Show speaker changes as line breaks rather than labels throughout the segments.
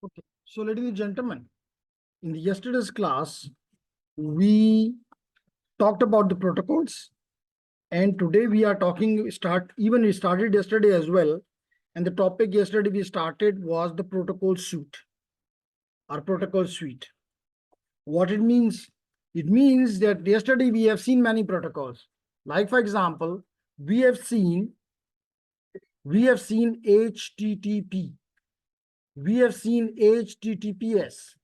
Okay, so ladies and gentlemen, in the yesterday's class, we talked about the protocols, and today we are talking. We started yesterday as well, and the topic yesterday we started was the protocol suite or protocol suite. What it means? It means that yesterday we have seen many protocols. Like for example, we have seen HTTP, we have seen HTTPS,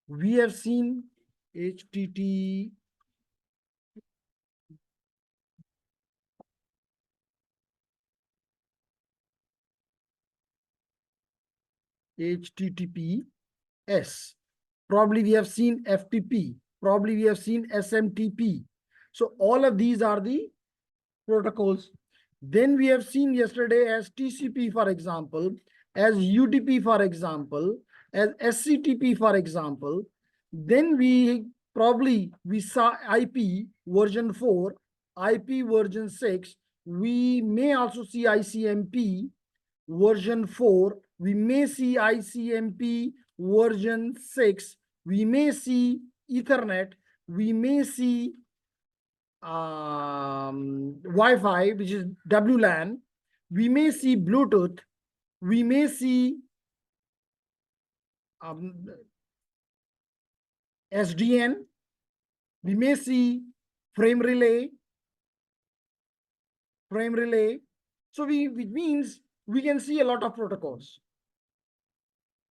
we have seen HTTP, HTTPS. Probably we have seen FTP. Probably we have seen SMTP. So all of these are the protocols. Then we have seen yesterday as TCP, for example, as UDP, for example, as SCTP, for example. Then we saw IP version 4, IP version 6. We may also see ICMP version 4. We may see ICMP version 6. We may see Ethernet. We may see Wi-Fi, which is WLAN. We may see Bluetooth. We may see SDN. We may see frame relay. So which means we can see a lot of protocols.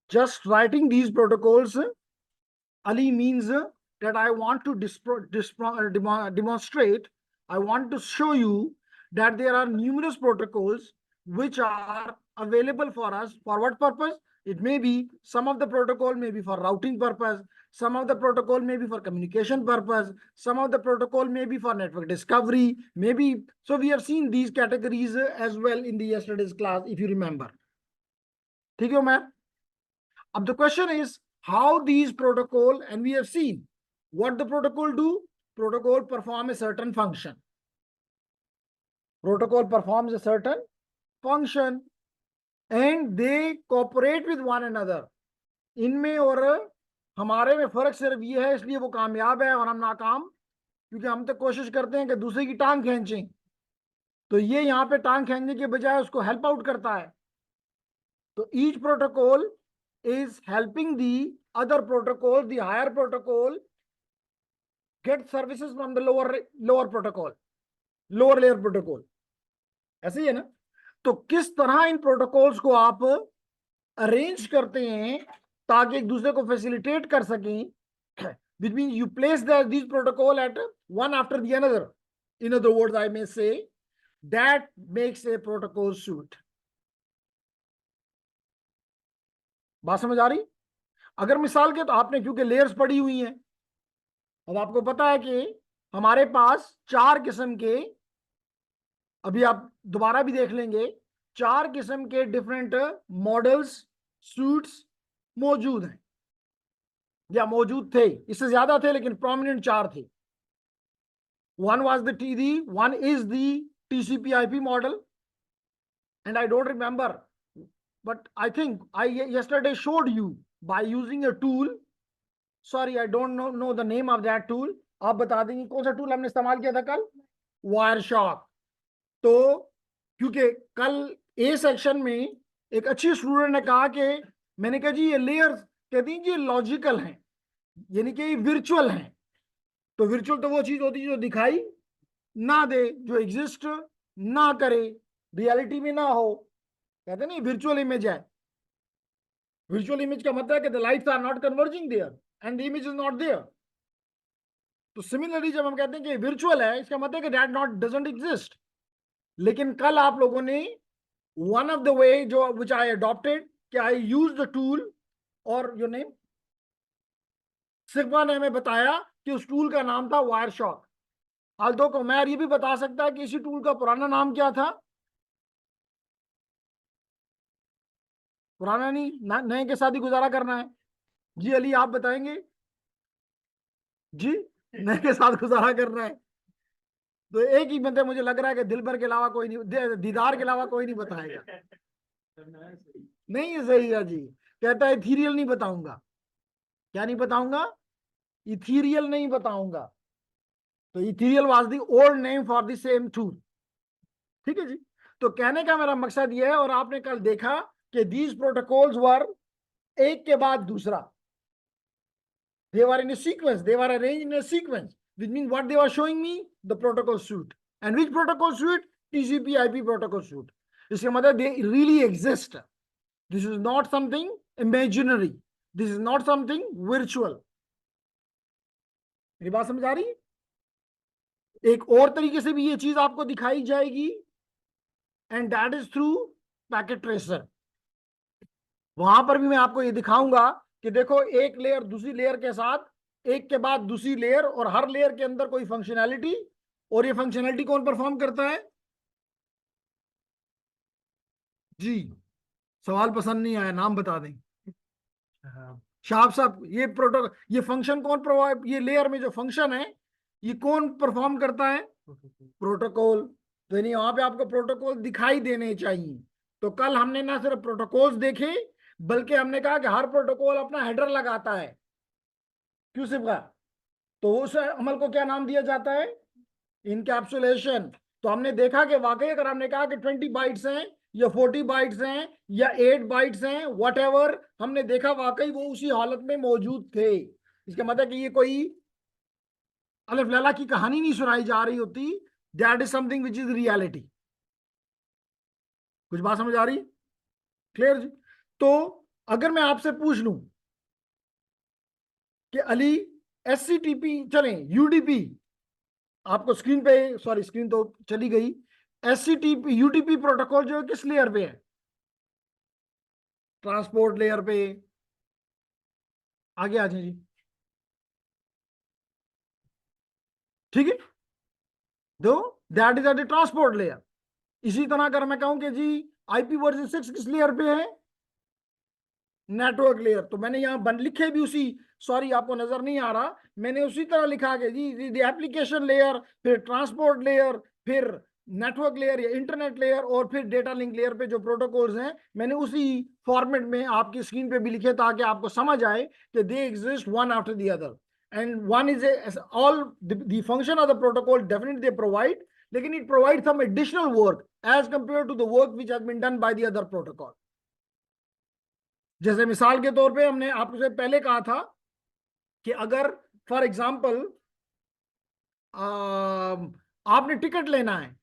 Just writing these protocols, Ali, means that I want to demonstrate, I want to show you that there are numerous protocols which are available for us. For what purpose? It may be, some of the protocol may be for routing purpose, some of the protocol may be for communication purpose, some of the protocol may be for network discovery, maybe. So we have seen these categories as well in the yesterday's class, if you remember. ठीक है ma'am? अब the question is how these protocol, and we have seen what the protocol do. Protocol perform a certain function. Protocol performs a certain function and they cooperate with one another. इनमें और हमारे में फर्क सिर्फ ये है, इसलिए वो कामयाब है और हम नाकाम, क्योंकि हम तो कोशिश करते हैं कि दूसरे की टांग खींचें, तो ये यहाँ पे टांग खींचने के बजाय उसको हेल्प आउट करता है. तो each protocol is helping the other protocol, the higher protocol, get services from the lower protocol, lower layer protocol. ऐसे ही है ना? तो किस तरह इन प्रोटोकॉल्स को आप अरेंज करते हैं ताकि एक दूसरे को फैसिलिटेट कर सकें, which means you place these protocol at one after the another. In other words, I may say that makes a protocol suite. बात समझ आ रही? अगर मिसाल के तो आपने, क्योंकि लेयर्स पड़ी हुई हैं, अब आपको पता है कि हमारे पास 4 किस्म के, अभी आप दोबारा भी देख लेंगे, 4 किस्म के डिफरेंट मॉडल्स, सूट्स मौजूद हैं या मौजूद थे. इससे ज्यादा थे लेकिन प्रोमिनेंट 4 थे. One was the TD, one is the TCP/IP model, and I don't remember, but I think I yesterday showed you by using a tool. Sorry, I don't know the name of that tool. आप बता देंगे कौन सा tool हमने इस्तेमाल किया था कल? वायरशॉक. तो क्योंकि कल ए सेक्शन में एक अच्छी स्टूडेंट ने कहा कि, मैंने कहा जी ये लेयर्स, कहती हैं ये लॉजिकल हैं, यानी कि ये वर्चुअल हैं. तो वर्चुअल तो वो चीज होती है जो दिखाई ना दे, जो एग्जिस्ट ना करे, रियलिटी में ना हो. कहते नहीं वर्चुअल इमेज है. वर्चुअल इमेज का मतलब है कि the lights are not converging there and the image is not there. तो सिमिलरली जब हम कहते हैं कि वर्चुअल है, इसका मतलब है कि दैट नॉट डजंट एग्जिस्ट. लेकिन कल आप लोगों ने वन ऑफ द वे जो विच आई अडॉप्टेड, कि आई यूज द टूल, और योर नेम, सिग्मा ने हमें बताया कि उस टूल का नाम था वायरशॉक. आल्दो कुमार ये भी बता सकता है कि इसी टूल का पुराना नाम क्या था? पुराना नहीं, नए के साथ ही गुजारा करना है. जी अली आप बताएंगे? जी नए के साथ गुजारा करना है. तो एक ही बंदे, मुझे लग रहा है कि दिलबर के अलावा कोई नहीं, दीदार के अलावा कोई नहीं बताएगा. नहीं सही है जी. कहता है इथीरियल नहीं बताऊंगा। क्या नहीं बताऊंगा? इथीरियल नहीं बताऊंगा। तो ethereal was the old name for the same truth. ठीक है जी। तो कहने का मेरा मकसद यह है, और आपने कल देखा कि दीज प्रोटोकॉल्स वर एक के बाद दूसरा, they were in a sequence, they were arranged in a sequence, which means what they were showing me, the protocol suite. And which protocol suite? TCP IP protocol suite. इसके मतलब they really exist. This is not something imaginary, this is not something virtual. मेरी बात समझ आ रही है? एक और तरीके से भी ये चीज आपको दिखाई जाएगी, and that is through packet tracer. वहां पर भी मैं आपको ये दिखाऊंगा कि देखो, एक लेयर दूसरी लेयर के साथ एक के बाद दूसरी लेयर, और हर लेयर के अंदर कोई फंक्शनैलिटी, और ये फंक्शनैलिटी कौन परफॉर्म करता है जी? सवाल पसंद नहीं आया, नाम बता दें। शाह साहब, ये प्रोटोकॉल, ये फंक्शन कौन प्रोवाइड, ये लेयर में जो फंक्शन है ये कौन परफॉर्म करता है? प्रोटोकॉल। तो यानी वहां पे आपको प्रोटोकॉल दिखाई देने चाहिए। तो कल हमने ना सिर्फ प्रोटोकॉल्स देखे, बल्कि हमने कहा कि हर प्रोटोकॉल अपना हेडर लगाता है। क्यों सिर्फ का? तो उस अमल को क्या नाम दिया जाता है? इनकैप्सुलेशन। तो हमने देखा कि वाकई अगर हमने कहा कि 20 बाइट्स हैं या 40 बाइट्स हैं या 8 बाइट्स हैं, वट एवर, हमने देखा वाकई वो उसी हालत में मौजूद थे। इसका मतलब कि ये कोई अलिफ लैला की कहानी नहीं सुनाई जा रही होती, that is something which is reality. कुछ बात समझ आ रही? क्लियर जी? तो अगर मैं आपसे पूछ लूं कि अली, SCTP चलें, UDP, आपको स्क्रीन पे, सॉरी स्क्रीन तो चली गई, SCTP UDP प्रोटोकॉल जो है किस लेयर पे है? ट्रांसपोर्ट लेयर पे। आगे आ जाए जी। ठीक है, दो, that is at the transport layer. इसी तरह अगर मैं कहूं कि जी IP v6 किस लेयर पे है? Network layer. तो मैंने यहाँ बन लिखे भी उसी, सॉरी आपको नजर नहीं आ रहा, मैंने उसी तरह लिखा कि जी एप्लीकेशन लेयर, फिर ट्रांसपोर्ट लेयर, फिर नेटवर्क लेयर या इंटरनेट लेयर, और फिर डेटा लिंक लेयर पे जो प्रोटोकॉल्स हैं मैंने उसी फॉर्मेट में आपकी स्क्रीन पे भी लिखे, ताकि आपको समझ आए कि they exist one after the other, and one is all the function of the protocol definitely they provide, लेकिन it provide some additional work as compare to the work which has been done by the other protocol. जैसे मिसाल के तौर पे हमने आपसे पहले कहा था कि अगर फॉर एग्जांपल आपने टिकट लेना है,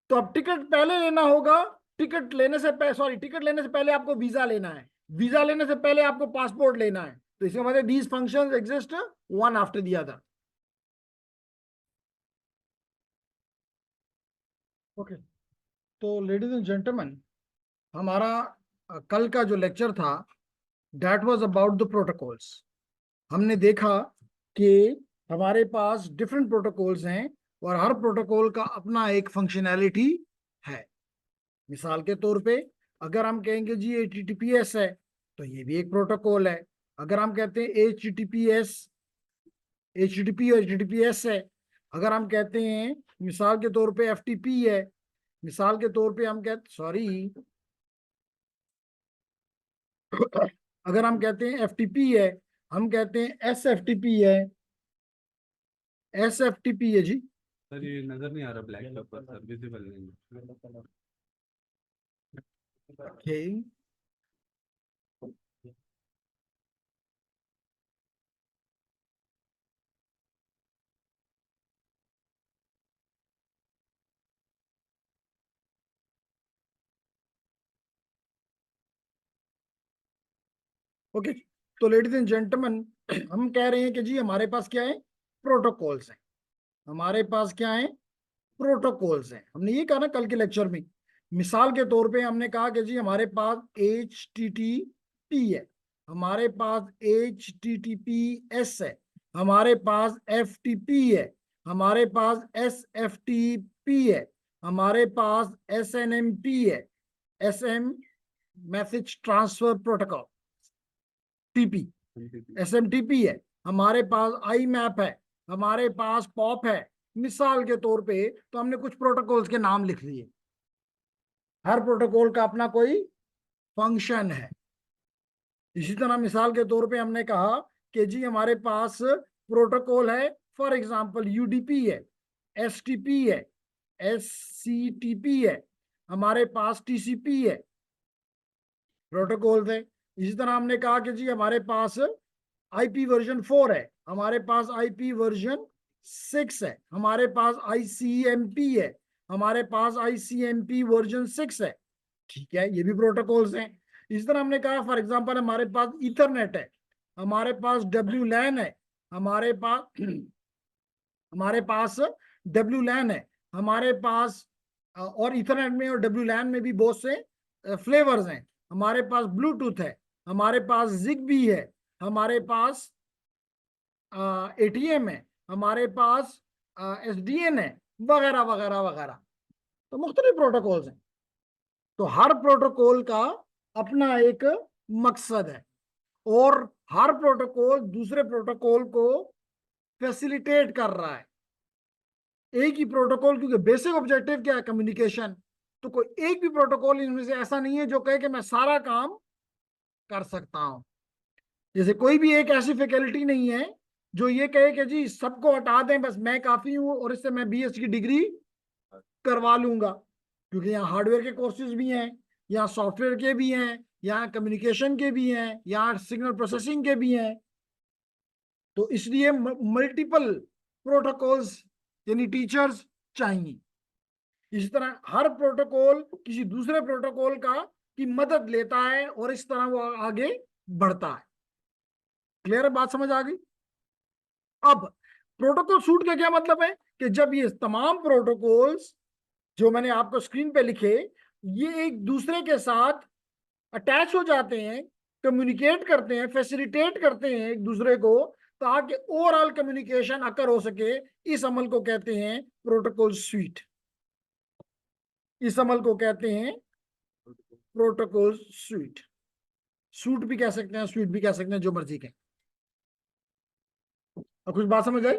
तो अब टिकट पहले लेना होगा, टिकट लेने से पहले, सॉरी, टिकट लेने से पहले आपको वीजा लेना है, वीजा लेने से पहले आपको पासपोर्ट लेना है। तो इसका मतलब these functions exist one after the other. Okay, तो लेडीज एंड जेंटलमैन, हमारा कल का जो लेक्चर था that was about the protocols. हमने देखा कि हमारे पास डिफरेंट प्रोटोकॉल्स हैं, और हर प्रोटोकॉल का अपना एक फंक्शनैलिटी है। मिसाल के तौर पे अगर हम कहेंगे जी HTTPS है, तो ये भी एक प्रोटोकॉल है। अगर हम कहते हैं HTTPS, HTTP और HTTPS है। अगर हम कहते हैं मिसाल के तौर पे FTP है, मिसाल के तौर पे हम कहते, सॉरी, अगर हम कहते हैं FTP है, हम कहते हैं SFTP है, SFTP है जी।
सर ये नजर नहीं आ रहा ब्लैक पेपर सर, विजिबल नहीं।
Okay, okay. तो लेडीज एंड जेंटलमैन, हम कह रहे हैं कि जी हमारे पास क्या है? प्रोटोकॉल्स हैं। हमारे पास क्या है? प्रोटोकॉल्स हैं। हमने ये कहा ना कल के लेक्चर में, मिसाल के तौर पे हमने कहा कि जी हमारे पास HTTP है, हमारे पास HTTPS है, हमारे पास FTP है, हमारे पास SFTP है, हमारे पास SNMP है, SM message transfer protocol, TP, SMTP है, हमारे पास IMAP है, हमारे पास POP है। मिसाल के तौर पे तो हमने कुछ प्रोटोकॉल्स के नाम लिख लिए। हर प्रोटोकॉल का अपना कोई फंक्शन है। इसी तरह मिसाल के तौर पे हमने कहा कि जी हमारे पास प्रोटोकॉल है, फॉर एग्जांपल यूडीपी है, एसटीपी है, एससीटीपी है, हमारे पास टीसीपी है, प्रोटोकॉल है। इसी तरह हमने कहा कि जी हमारे पास आईपी वर्जन 4 है, हमारे पास आईपी वर्जन 6 है, हमारे पास आईसीएमपी है, हमारे पास आईसीएमपी वर्जन 6 है। ठीक है, ये भी प्रोटोकॉल्स हैं। इस तरह हमने कहा फॉर एग्जांपल हमारे पास इथरनेट है, हमारे पास डब्ल्यू लैन है, हमारे पास डब्ल्यू लैन है, हमारे पास और इथरनेट में और डब्ल्यू लैन में भी बहुत से फ्लेवर्स हैं। हमारे पास ब्लूटूथ है, हमारे पास जिगबी है, हमारे पास एटीएम है, हमारे पास एसडीएन है, वगैरह वगैरह वगैरह। तो मुख्तलिफ प्रोटोकॉल्स हैं। तो हर प्रोटोकॉल का अपना एक मकसद है और हर प्रोटोकॉल दूसरे प्रोटोकॉल को फैसिलिटेट कर रहा है। एक ही प्रोटोकॉल, क्योंकि बेसिक ऑब्जेक्टिव क्या है, कम्युनिकेशन। तो कोई एक भी प्रोटोकॉल इनमें से ऐसा नहीं है जो कहे कि मैं सारा काम कर सकता हूं। जैसे कोई भी एक ऐसी फैकल्टी नहीं है जो ये कहे कि जी सबको हटा दें, बस मैं काफी हूं और इससे मैं बीएस की डिग्री करवा लूंगा। क्योंकि यहाँ हार्डवेयर के कोर्सेज भी हैं, यहाँ सॉफ्टवेयर के भी हैं, यहाँ कम्युनिकेशन के भी हैं, यहाँ सिग्नल प्रोसेसिंग के भी हैं। तो इसलिए मल्टीपल प्रोटोकॉल्स यानी टीचर्स चाहिए। इसी तरह हर प्रोटोकॉल किसी दूसरे प्रोटोकॉल का की मदद लेता है और इस तरह वो आगे बढ़ता है। क्लियर है, बात समझ आ गई? अब प्रोटोकॉल सूट का क्या मतलब है कि जब ये तमाम प्रोटोकॉल्स जो मैंने आपको स्क्रीन पे लिखे, ये एक दूसरे के साथ अटैच हो जाते हैं, कम्युनिकेट करते हैं, फैसिलिटेट करते हैं एक दूसरे को, ताकि ओवरऑल कम्युनिकेशन अकर हो सके। इस अमल को कहते हैं प्रोटोकॉल स्वीट। इस अमल को कहते हैं प्रोटोकॉल स्वीट। सूट भी कह सकते हैं, स्वीट भी कह सकते हैं, जो मर्जी कहें। और कुछ बात समझ आई?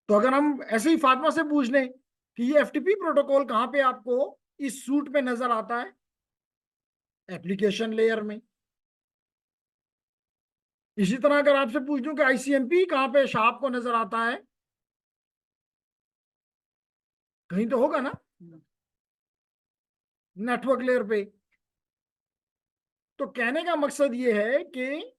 तो अगर हम ऐसे ही फातिमा से पूछ लें कि ये एफटीपी प्रोटोकॉल कहां पे आपको इस सूट पे नजर आता है, एप्लीकेशन लेयर में। इसी तरह अगर आपसे पूछ दूं कि आईसीएमपी कहां पे शार्प को नजर आता है, कहीं तो होगा ना, नेटवर्क लेयर पे। तो कहने का मकसद ये है कि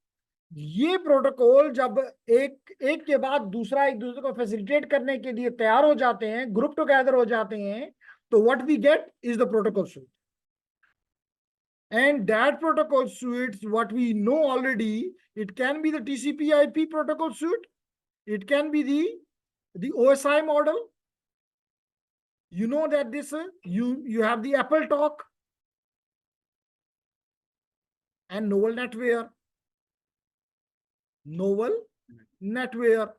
ये प्रोटोकॉल जब एक एक के बाद दूसरा एक दूसरे को फैसिलिटेट करने के लिए तैयार हो जाते हैं, ग्रुप टुगेदर हो जाते हैं, तो what we get is the protocol suite. And that protocol suite, what we know already, it can be the TCP/IP protocol suite, it can be the OSI model. You know that this you have the Apple Talk and Novel NetWare. Novel NetWare.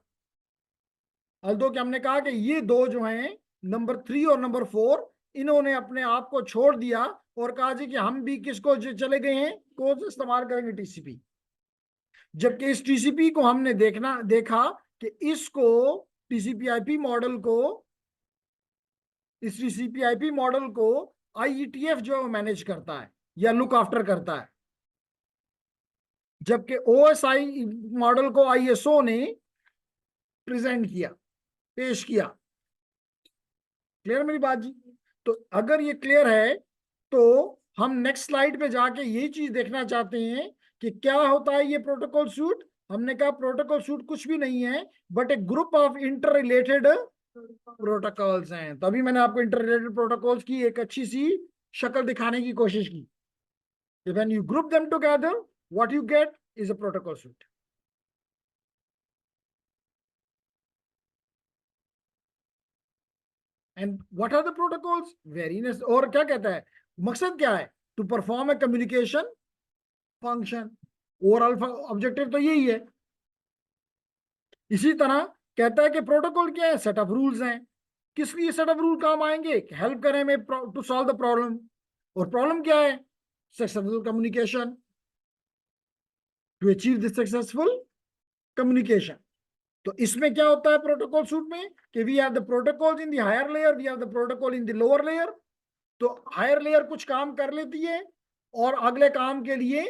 Although कि हमने कहा कि ये दो जो हैं, number 3 और number 4, इन्होंने अपने आप को छोड़ दिया और कहा जी कि हम भी किसको चले गए हैं, कोर्स इस्तेमाल करेंगे टीसीपी। जबकि इस टीसीपी को हमने देखा कि इसको टीसीपी/आईपी मॉडल को, इस टीसीपी/आईपी मॉडल को आईईटीएफ जो मैनेज करता है या लुक आफ्टर करता है, जबकि ओएसआई मॉडल को आईएसओ ने प्रेजेंट किया, पेश किया। क्लियर मेरी बात जी? तो अगर ये क्लियर है तो हम नेक्स्ट स्लाइड पे जाके यही चीज देखना चाहते हैं कि क्या होता है ये प्रोटोकॉल सूट। हमने कहा प्रोटोकॉल सूट कुछ भी नहीं है but A group of inter related protocols हैं। तभी मैंने आपको इंटर रिलेटेड प्रोटोकॉल्स की एक अच्छी सी शक्ल दिखाने की कोशिश की। When you group them together what you get is a protocol suite. And what are the protocols, वेरीनेस। और क्या कहता है, मकसद क्या है, to perform a communication function. Overall objective तो यही है। इसी तरह कहता है कि प्रोटोकॉल क्या है, सेट ऑफ रूल्स हैं। किस लिए सेट ऑफ रूल काम आएंगे, हेल्प करें में टू सॉल्व द प्रॉब्लम। और प्रॉब्लम क्या है, successful communication, to achieve the successful communication. तो इसमें क्या होता है प्रोटोकॉल सूट में कि we have the protocol in the higher layer, we have the protocol in the lower layer. तो हायर लेयर कुछ काम कर लेती है और अगले काम के लिए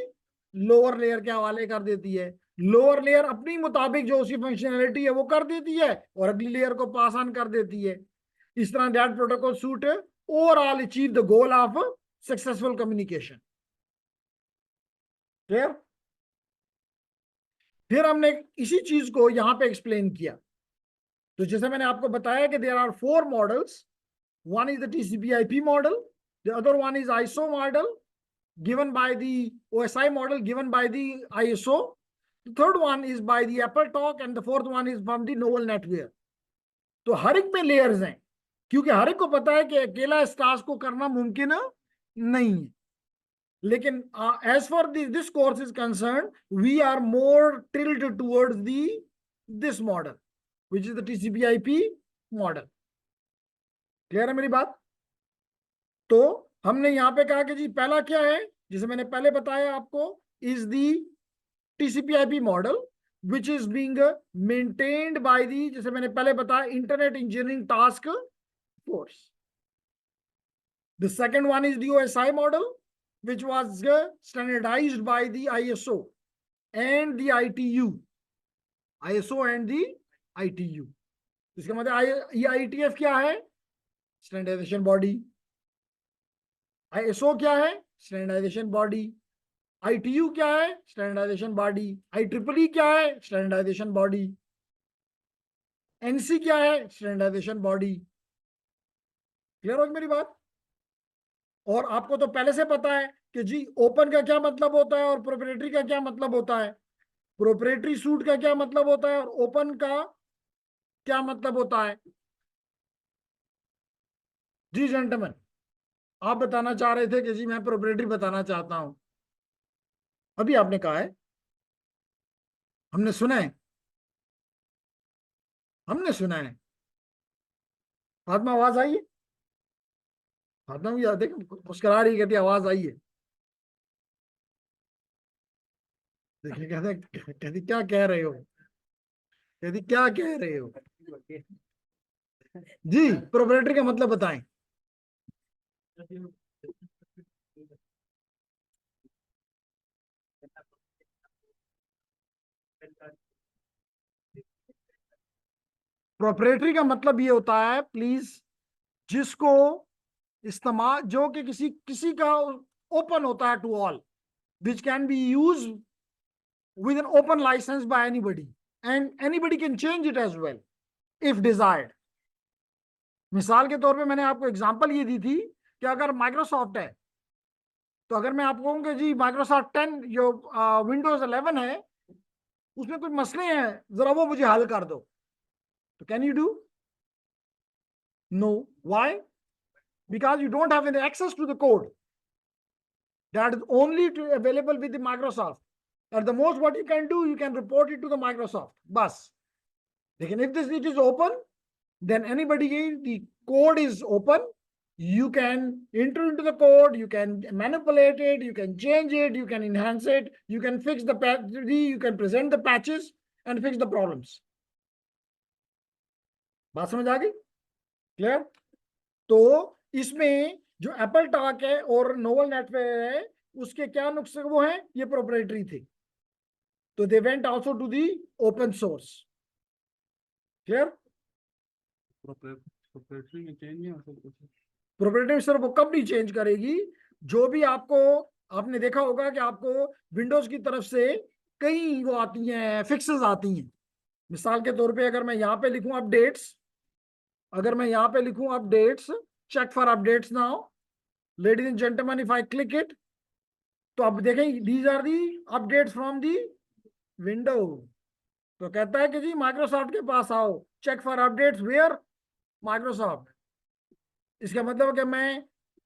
लोअर लेयर के हवाले कर देती है, लोअर लेयर अपनी मुताबिक जो उसकी फंक्शनैलिटी है वो कर देती है और अगली लेयर को पास ऑन कर देती है। इस तरह that protocol suit overall achieve the goal of successful communication. Clear? फिर हमने इसी चीज को यहां पे एक्सप्लेन किया। तो जैसे मैंने आपको बताया कि there are 4 models, one is the TCP/IP model, the other one is ISO model given by the OSI model given by the ISO. The third one is by the AppleTalk and the fourth one is from the Novel Netwear. तो हर एक में layers हैं, क्योंकि हर एक को पता है कि अकेला इस टास्क को करना मुमकिन नहीं है। लेकिन as far this course is concerned, we are more tilted towards this model, which is the TCP/IP model. Clear है मेरी बात? तो हमने यहां पे कहा कि जी पहला क्या है, जिसे मैंने पहले बताया आपको, is the TCP/IP model which is being maintained by the, जैसे मैंने पहले बताया, internet engineering task force. The second one is the OSI model which was standardized by the ISO and the ITU. ISO and the ITU. इसका मतलब IETF क्या है? Standardisation body. ISO क्या है? Standardisation body. ITU क्या है? Standardisation body. IEEE क्या है? Standardisation body. NC क्या है? Standardisation body. क्लियर होगी मेरी बात? और आपको तो पहले से पता है कि जी ओपन का क्या मतलब होता है और प्रोप्राइटरी का क्या मतलब होता है, प्रोप्राइटरी सूट का क्या मतलब होता है और ओपन का क्या मतलब होता है। जी जेंटलमैन, आप बताना चाह रहे थे कि जी मैं प्रोप्राइटरी बताना चाहता हूं, अभी आपने कहा है, हमने सुना है, हमने सुना है। फातिमा आवाज आई है? फातिमा भी देख मुस्कुरा रही, कहती आवाज आई है। देखिए कहती क्या कह रहे हो, कहती क्या कह रहे हो। जी प्रोप्राइटरी का मतलब बताएं। प्रोप्राइटरी का मतलब ये होता है, प्लीज, जिसको इस्तेमाल, जो कि किसी किसी का ओपन होता है to all, which can be use with an open license by anybody and anybody can change it as well if desired. मिसाल के तौर पे मैंने आपको एग्जांपल ये दी थी कि अगर माइक्रोसॉफ्ट है, तो अगर मैं आपको कहूँ कि जी माइक्रोसॉफ्ट 10 जो विंडोज 11 है उसमें कुछ मसले हैं, जरा वो मुझे हल कर दो, तो can you do? No. Why? Because you don't have any access to the code that is only available with the Microsoft. At the most what you can do, you can report it to the Microsoft, bas. Lekin if it is open, then anybody, the code is open, you can enter into the code, you can manipulate it, you can change it, you can enhance it, you can fix the patch, you can present the patches and fix the problems. बात समझ आ गई? Clear? तो इसमें जो Apple talk है और novel Netware है, उसके क्या नुस्खे वो हैं, ये प्रोप्राइटरी थे, तो they went also to the open source. Clear?
Proprietary में चेंज नहीं हो सकता।
प्रोप्राइटरी सर वो कब नहीं चेंज करेगी, जो भी आपको, आपने देखा होगा कि आपको विंडोज की तरफ से कई वो आती हैं, फिक्सेस आती हैं। मिसाल के तौर पे अगर मैं यहाँ पे लिखूं अपडेट्स, अगर मैं यहाँ पे लिखूं updates, check for updates now, ladies and gentleman, if I click it, तो अब देखें these are the updates from the window. तो कहता है कि जी माइक्रोसॉफ्ट के पास आओ, check for updates where, Microsoft. इसका मतलब है कि मैं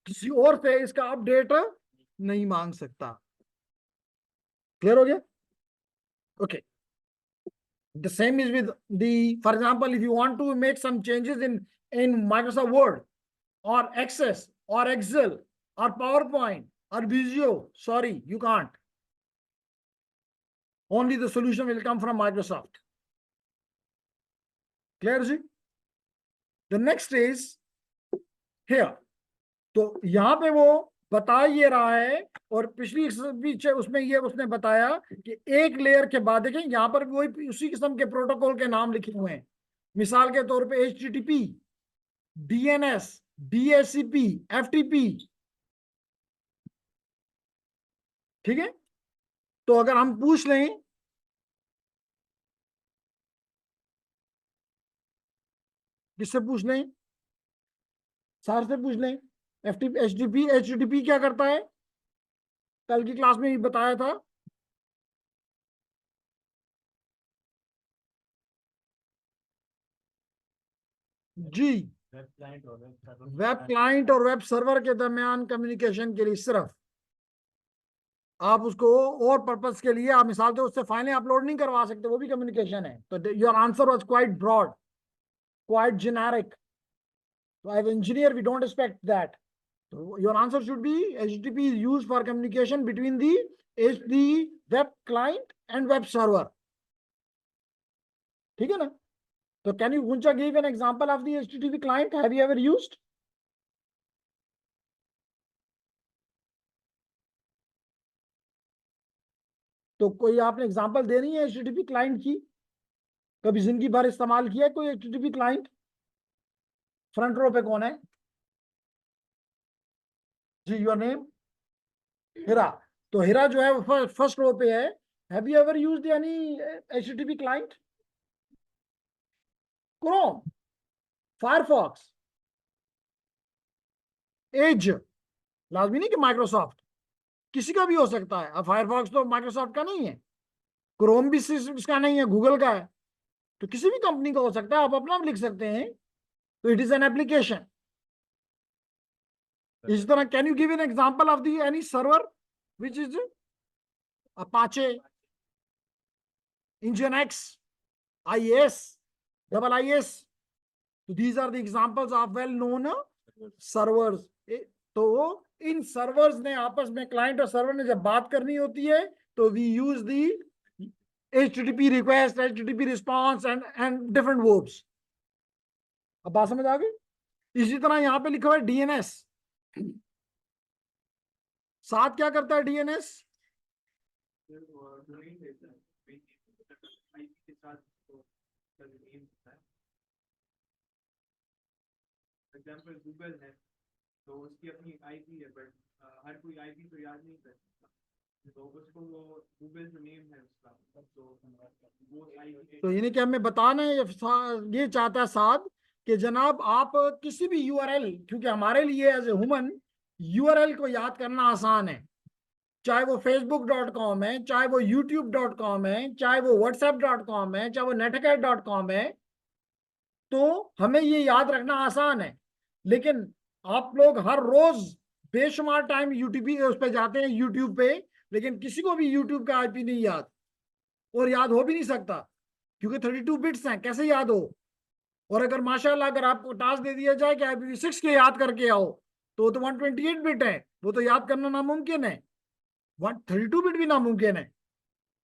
किसी और से इसका अपडेट नहीं मांग सकता। क्लियर हो गया? Okay. The same is with the, for example, if you want to make some changes in Microsoft Word or Access or Excel or PowerPoint or Visio, sorry, you can't. Only the solution will come from Microsoft. Clear जी? The next is here. तो यहां पे वो बता ये रहा है, और पिछली पीछे उसमें ये उसने बताया कि एक लेयर के बाद देखें यहां पर भी वही उसी किस्म के प्रोटोकॉल के नाम लिखे हुए हैं। मिसाल के तौर पे HTTP, DNS, DHCP, FTP। ठीक है, तो अगर हम पूछ लें, किससे पूछ लें, सर से पूछ लें। HTTP क्या करता है, कल की क्लास में ही बताया था। जी, वेब क्लाइंट और वेब सर्वर के दरमियान कम्युनिकेशन के लिए सिर्फ आप उसको और पर्पस के लिए आप मिसाल दो, उससे फाइलें अपलोड नहीं करवा सकते, वो भी कम्युनिकेशन है। तो your answer was quite broad, quite generic. तो as engineer we don't expect that. तो your answer should be HTTP is used for communication between the web client and web server। ठीक है ना? तो can you Guncha give an example of the HTTP client? Have you ever used? तो कोई आपने example देनी है HTTP client की, कभी जिंदगी भर इस्तेमाल किया है कोई HTTP क्लाइंट? फ्रंट रो पे कौन है जी? Your name? हिरा। तो हिरा जो है वो फर्स्ट रो पे है। Have you ever used any HTTP client? Chrome, Firefox, Edge, लाजमी नहीं कि माइक्रोसॉफ्ट, किसी का भी हो सकता है। अब फायरफॉक्स तो माइक्रोसॉफ्ट का नहीं है, क्रोम भी इसका नहीं है, गूगल का है। तो किसी भी कंपनी का हो सकता है, आप अपना भी लिख सकते हैं। तो इट इज एन एप्लीकेशन। इस तरह can you give an example of the any server which is Apache, nginx, IIS, double IS? So these are the examples of well known servers। तो इन सर्वर्स ने आपस में, क्लाइंट और server ने जब बात करनी होती है, तो we use the HTTP request, HTTP response and different verbs. अब बात समझ आ गई? इसी तरह यहां पे लिखा हुआ है DNS। साथ क्या करता है DNS?
एग्जाम्पल गूगल है, तो उसकी अपनी आईपी है, बट हर कोई आईपी तो याद नहीं कर सकता, तो उसको वो गूगल जो नेम है उसका, तो वो आईपी।
तो यानी कि हमें बताना है, ये चाहता है साथ कि जनाब आप किसी भी URL, क्योंकि हमारे लिए एज ए ह्यूमन URL को याद करना आसान है, चाहे वो facebook.com है, चाहे वो youtube.com है, चाहे वो whatsapp.com है, चाहे वो netcat.com है। तो हमें ये याद रखना आसान है। लेकिन आप लोग हर रोज बेशुमार टाइम यूट्यूब उस पे जाते हैं, यूट्यूब पे, लेकिन किसी को भी यूट्यूब का IP नहीं याद, और याद हो भी नहीं सकता, क्योंकि 32 बिट्स हैं, कैसे याद हो? और अगर माशाल्लाह अगर आपको टास्क दे दिया जाए कि IPv6 के याद करके आओ, तो 128 बिट है, वो तो याद करना नामुमकिन है। 132 बिट भी नामुमकिन है।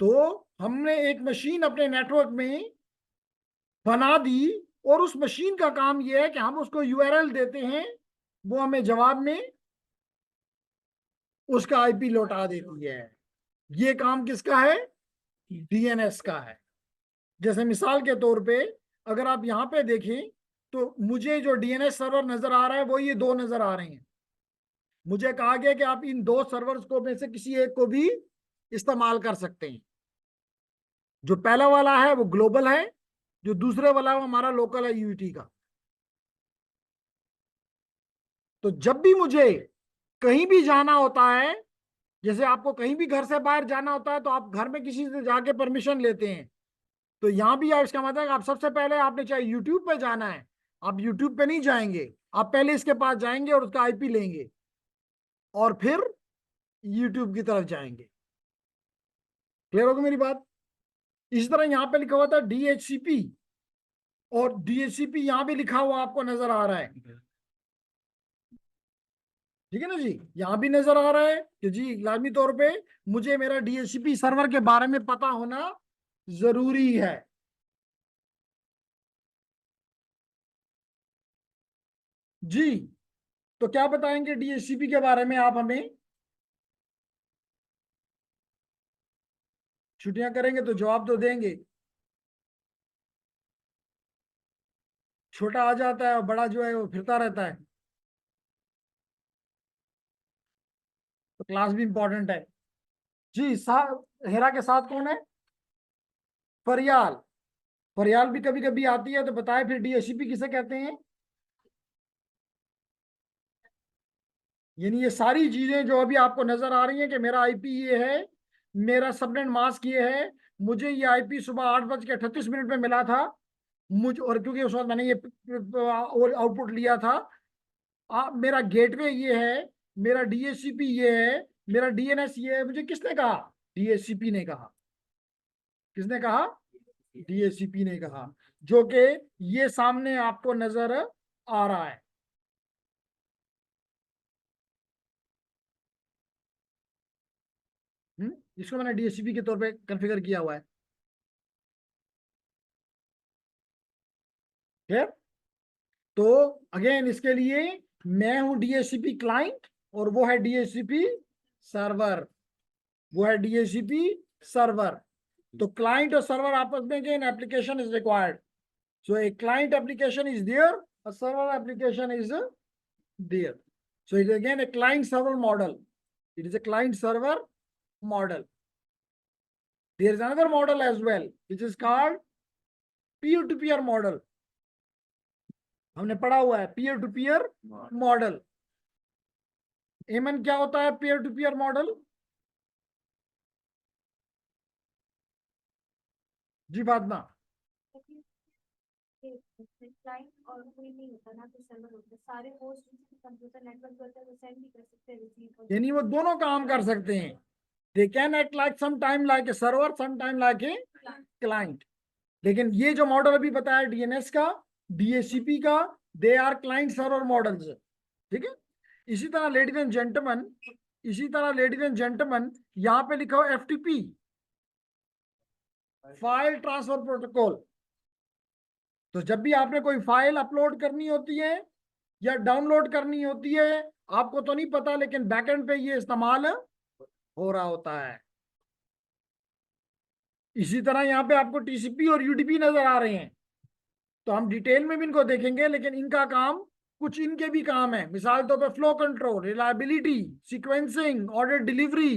तो हमने एक मशीन अपने नेटवर्क में बना दी, और उस मशीन का काम यह है कि हम उसको URL देते हैं, वो हमें जवाब में उसका IP लौटा देती है। ये काम किसका है? DNS का है। जैसे मिसाल के तौर पे अगर आप यहां पे देखें, तो मुझे जो DNS सर्वर नजर आ रहा है वो ये दो नजर आ रहे हैं। मुझे कहा गया कि आप इन दो सर्वर्स को में से किसी एक को भी इस्तेमाल कर सकते हैं। जो पहला वाला है वो ग्लोबल है, जो दूसरे वाला है वो हमारा लोकल है, UET का। तो जब भी मुझे कहीं भी जाना होता है, जैसे आपको कहीं भी घर से बाहर जाना होता है, तो आप घर में किसी से जाके परमिशन लेते हैं। तो यहां भी आप, इसका मतलब है कि आप सबसे पहले आपने चाहे यूट्यूब पे जाना है, आप यूट्यूब पे नहीं जाएंगे, आप पहले इसके पास जाएंगे और उसका IP लेंगे, और फिर यूट्यूब की तरफ जाएंगे। क्लियर होगी मेरी बात? इसी तरह यहां पे लिखा हुआ था DHCP, और DHCP यहां भी लिखा हुआ आपको नजर आ रहा है। ठीक है ना जी? यहां भी नजर आ रहा है कि जी लाजमी तौर पे मुझे मेरा DHCP सर्वर के बारे में पता होना जरूरी है। जी, तो क्या बताएंगे डीएचसीपी के बारे में आप हमें? छुट्टियां करेंगे तो जवाब तो देंगे। छोटा आ जाता है और बड़ा जो है वो फिरता रहता है। तो क्लास भी इंपॉर्टेंट है। जी हेरा के साथ कौन है? फरियाल। फरियाल भी कभी कभी आती है, तो बताए फिर डीएचसीपी किसे कहते हैं? यानी ये सारी चीजें जो अभी आपको नजर आ रही हैं कि मेरा आईपी ये है, मेरा सबनेट मास्क ये है, मुझे ये आईपी सुबह 8:38 में मिला था, मुझ और क्योंकि उस वक्त मैंने ये आउटपुट लिया था, मेरा गेटवे ये है, मेरा डीएचसीपी ये है, मेरा डीएनएस ये है। मुझे किसने कहा? डीएचसीपी ने कहा। किसने कहा? डीएचसीपी ने कहा। जो कि ये सामने आपको नजर आ रहा है। इसको मैंने डीएचसीपी के तौर पे कॉन्फ़िगर किया हुआ है। ठीक। तो अगेन इसके लिए मैं हूं डीएचसीपी क्लाइंट और वो है डीएचसीपी सर्वर। वो है डीएचसीपी सर्वर। तो क्लाइंट और सर्वर आपस में again application is required. So a client application is there, a server application is there. So it is again a client server model. It is a client server model. There is another model as well, which is called peer-to-peer model. हमने पढ़ा हुआ है peer to peer model. एमन क्या होता है peer to peer model? जी बात ना।
क्लाइंट और कोई नहीं होता ना, तो सर्वर होता है, सारे होस्ट कंप्यूटर नेटवर्क होता है, वो सेंड भी कर सकते हैं, रिसीव।
यानी वो दोनों काम कर सकते हैं। They can act like some time like a server, some time like a client. लेकिन ये जो मॉडल अभी बताया डीएनएस का, डीएचसीपी का, they are client server models. ठीक है। इसी तरह लेडीज एंड जेंटलमैन, यहाँ पे लिखा हो एफटीपी, फाइल ट्रांसफर प्रोटोकॉल। तो जब भी आपने कोई फाइल अपलोड करनी होती है या डाउनलोड करनी होती है, आपको तो नहीं पता, लेकिन बैकएंड पे ये इस्तेमाल हो रहा होता है। इसी तरह यहाँ पे आपको टीसीपी और यूडीपी नजर आ रहे हैं। तो हम डिटेल में भी इनको देखेंगे, लेकिन इनका काम, कुछ इनके भी काम है। मिसाल तौर पे flow control, reliability, sequencing, order delivery,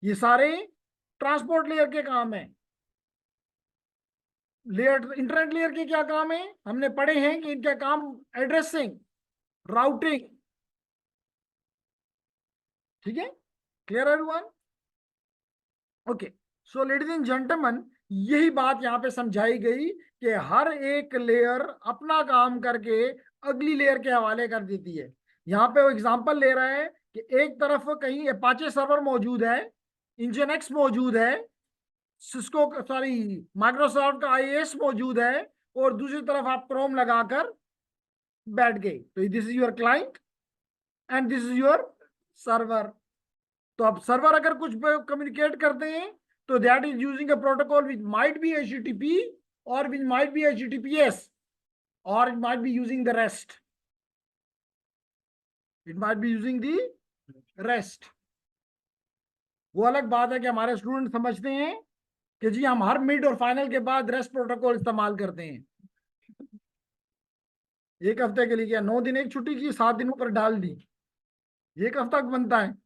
ये सारे ट्रांसपोर्ट लेयर के काम है। लेयर इंटरनेट लेयर के क्या काम है हमने पढ़े हैं कि इनका काम एड्रेसिंग, राउटिंग। ठीक है। Clear everyone? Okay. So ladies and gentleman, यही बात यहाँ पे समझाई गई कि हर एक लेयर अपना काम करके अगली लेयर के हवाले कर देती है। यहाँ पे वो एग्जांपल ले रहा है कि एक तरफ कहीं अपाचे सर्वर मौजूद है, इंजनएक्स मौजूद है, सिस्को सॉरी माइक्रोसॉफ्ट का आईएएस मौजूद है, और दूसरी तरफ आप क्रोम लगाकर बैठ गए। तो this is your client and this is your server. तो अब सर्वर अगर कुछ कम्युनिकेट करते हैं तो that is using a protocol which might be HTTP और विच माइट बी एचटीटीपीएस और it might be using the rest. It might be using the rest. वो अलग बात है कि हमारे स्टूडेंट समझते हैं कि जी हम हर मिड और फाइनल के बाद रेस्ट प्रोटोकॉल इस्तेमाल करते हैं। एक हफ्ते के लिए क्या 9 दिन एक छुट्टी की, 7 दिनों पर डाल दी, एक हफ्ता बनता है।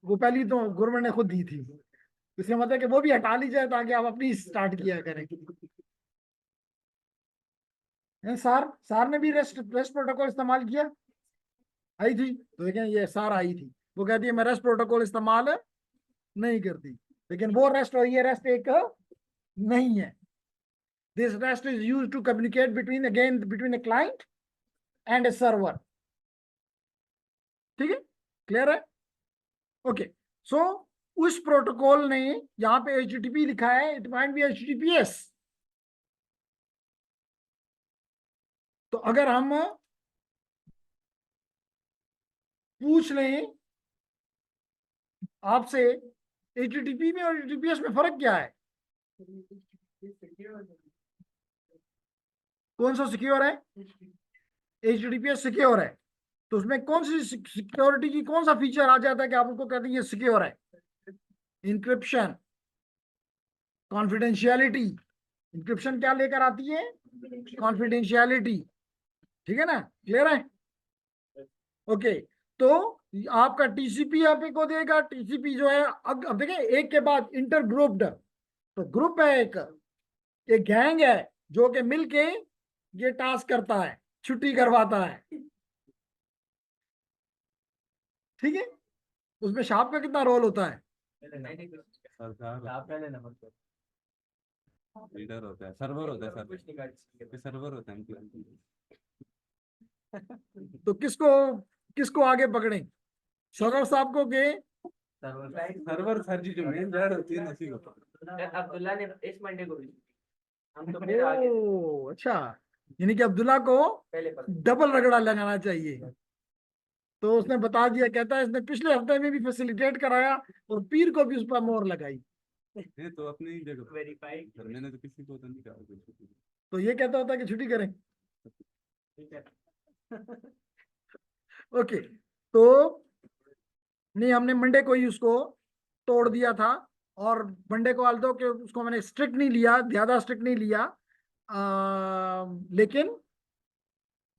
वो पहली तो गवर्नमेंट ने खुद दी थी, इसका मतलब कि वो भी हटा ली जाए ताकि आप अपनी स्टार्ट किया करें। सार ने भी रेस्ट प्रोटोकॉल इस्तेमाल किया, आई थी। तो देखें ये सार आई थी, वो कहती है मैं रेस्ट प्रोटोकॉल इस्तेमाल नहीं करती, लेकिन वो रेस्ट और ये रेस्ट एक नहीं है। This REST is used to communicate between a client and a server। ठीक है। क्लियर है? ओके। सो उस प्रोटोकॉल ने यहाँ पे HTTP लिखा है, इट माइट बी HTTPS। तो अगर हम पूछ लें आपसे HTTP में और HTTPS में फर्क क्या है? कौन सा सिक्योर है? HTTPS सिक्योर है। तो उसमें कौन सी सिक्योरिटी की कौन सा फीचर आ जाता है कि आप उसको कहते हैं ये सिक्योर है? Encryption, confidentiality. इंक्रिप्शन क्या लेकर आती है? कॉन्फिडेंशियलिटी। ठीक है ना, क्लियर है? ओके, तो आपका TCP आप को देगा। TCP जो है, अब देखें एक के बाद इंटर ग्रुप्ड, तो ग्रुप है एक गैंग है जो कि मिलके ये टास्क करता है, छुट्टी करवाता है। ठीक है, उसमें शाप का कितना रोल होता है?
लीडर होता है, सर्वर होता है, सर्वर होता है।
तो किसको किसको आगे पकड़े, सौरभ साहब को के?
सर्वर सर जी जो मेन जड़ होती है ना, उसी को।
अब्दुल्ला ने इस मंडे को भी, हम तो फिर आगे
ओ अच्छा, यानी कि अब्दुल्ला को
पहले
डबल रगड़ा लगाना चाहिए। तो उसने बता दिया, कहता है इसने पिछले हफ्ते में भी फैसिलिटेट कराया और पीर को भी उस पर मोहर लगाई।
ये तो अपनी ही जगह
वेरीफाई।
सर, मैंने तो किसी को तो नहीं कहा कुछ।
तो ये कहता होता है कि छुट्टी करें।
ठीक है।
ओके, तो नहीं, हमने मंडे को ही उसको तोड़ दिया था। और मंडे को आल्दो के उसको मैंने स्ट्रिक्ट नहीं लिया, ज्यादा स्ट्रिक्ट नहीं लिया, लेकिन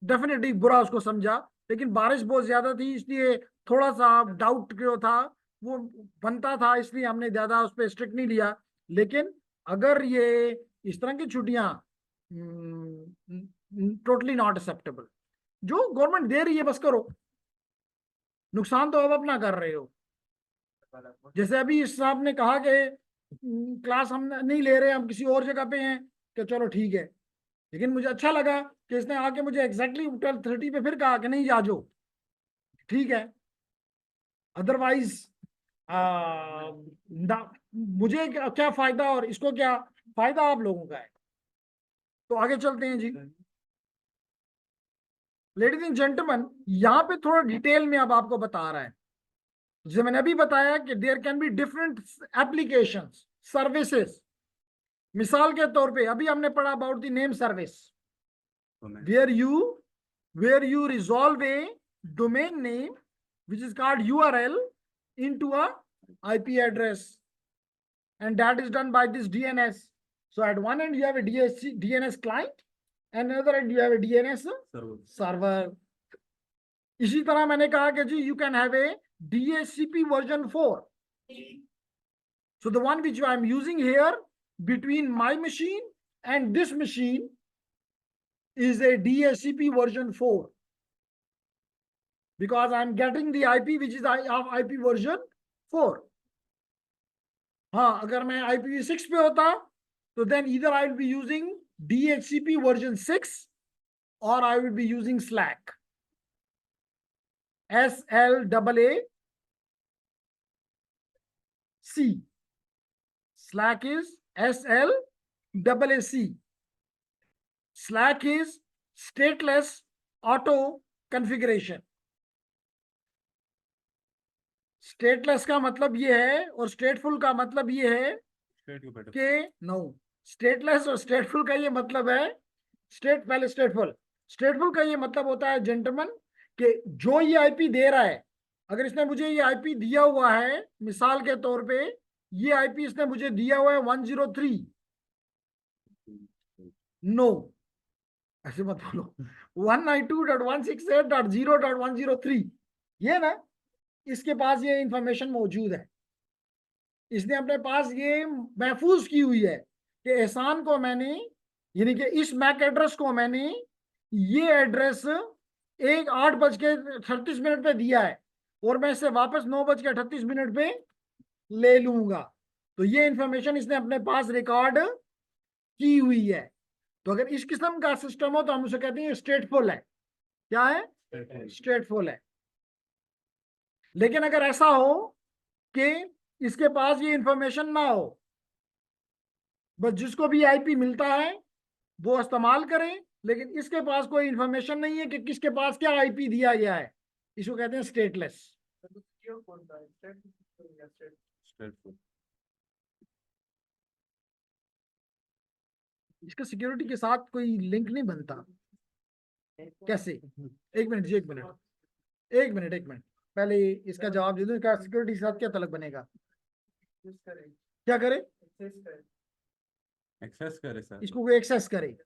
डेफिनेटली बुरा उसको समझा। लेकिन बारिश बहुत ज्यादा थी, इसलिए थोड़ा सा डाउट जो था वो बनता था, इसलिए हमने ज्यादा उस पर स्ट्रिक्ट नहीं लिया। लेकिन अगर ये इस तरह की छुट्टियां टोटली नॉट एक्सेप्टेबल, जो गवर्नमेंट दे रही है बस करो, नुकसान तो अब अपना कर रहे हो। जैसे अभी इस साहब ने कहा कि क्लास हम नहीं ले रहे, हम किसी और जगह पे हैं, कि चलो ठीक है। लेकिन मुझे अच्छा लगा कि इसने आके मुझे एग्जैक्टली 12:30 पे फिर कहा कि नहीं जा जो, ठीक है। अदरवाइज मुझे क्या फायदा और इसको क्या फायदा, आप लोगों का है। तो आगे चलते हैं जी। लेडीज एंड जेंटलमैन, यहाँ पे थोड़ा डिटेल में अब आपको बता रहा है। जैसे मैंने अभी बताया कि there can be different applications, services. मिसाल के तौर पे अभी हमने पढ़ा about the name service, where you resolve a domain name which is called URL into a IP address, and that is done by this DNS. So at one end you have a DNS client, and another end you have a DNS server. इसी तरह मैंने कहा कि जी you can have a DHCP version 4. So the one which I am using here between my machine and this machine is a DHCP version 4, because I am getting the IP which is of IP version 4. हाँ, अगर मैं IPv6 पे होता तो then either I will be using DHCP version 6 or I will be using Slack, SLAAC. Slack is SLAAC. Slack is stateless auto configuration. Stateless का मतलब ये है और स्टेटफुल का मतलब ये है कि नो, स्टेटलेस और स्टेटफुल का ये मतलब है, स्टेटफुल का ये मतलब होता है जेंटलमैन कि जो ये आईपी दे रहा है, अगर इसने मुझे ये आईपी दिया हुआ है, मिसाल के तौर पे ये आईपी इसने मुझे दिया हुआ है 103, नो ऐसे मत बोलो, 192.168.0.103, ये ना, इसके पास ये इंफॉर्मेशन मौजूद है। इसने अपने पास ये महफूज की हुई है कि एहसान को मैंने, यानी कि इस मैक एड्रेस को मैंने ये एड्रेस 8:38 पे दिया है और मैं इसे वापस 9:38 पे ले लूंगा। तो ये इंफॉर्मेशन इसने अपने पास रिकॉर्ड की हुई है। तो अगर इस किस्म का सिस्टम हो तो हम उसे कहते हैं स्टेटफुल है। क्या है? स्टेटफुल है। लेकिन अगर ऐसा हो कि इसके पास ये इंफॉर्मेशन ना हो, बस जिसको भी आईपी मिलता है वो इस्तेमाल करें, लेकिन इसके पास कोई इंफॉर्मेशन नहीं है कि किसके पास क्या आईपी दिया गया है, इसको कहते हैं स्टेटलेस। इसका सिक्योरिटी के साथ कोई लिंक नहीं बनता। कैसे? एक मिनट जी, एक मिनट, एक मिनट, एक मिनट, पहले इसका जवाब दे दूं। इसका सिक्योरिटी के साथ क्या तलब बनेगा? क्या करे?
एक्सेस करे सर।
इसको कोई एक्सेस करे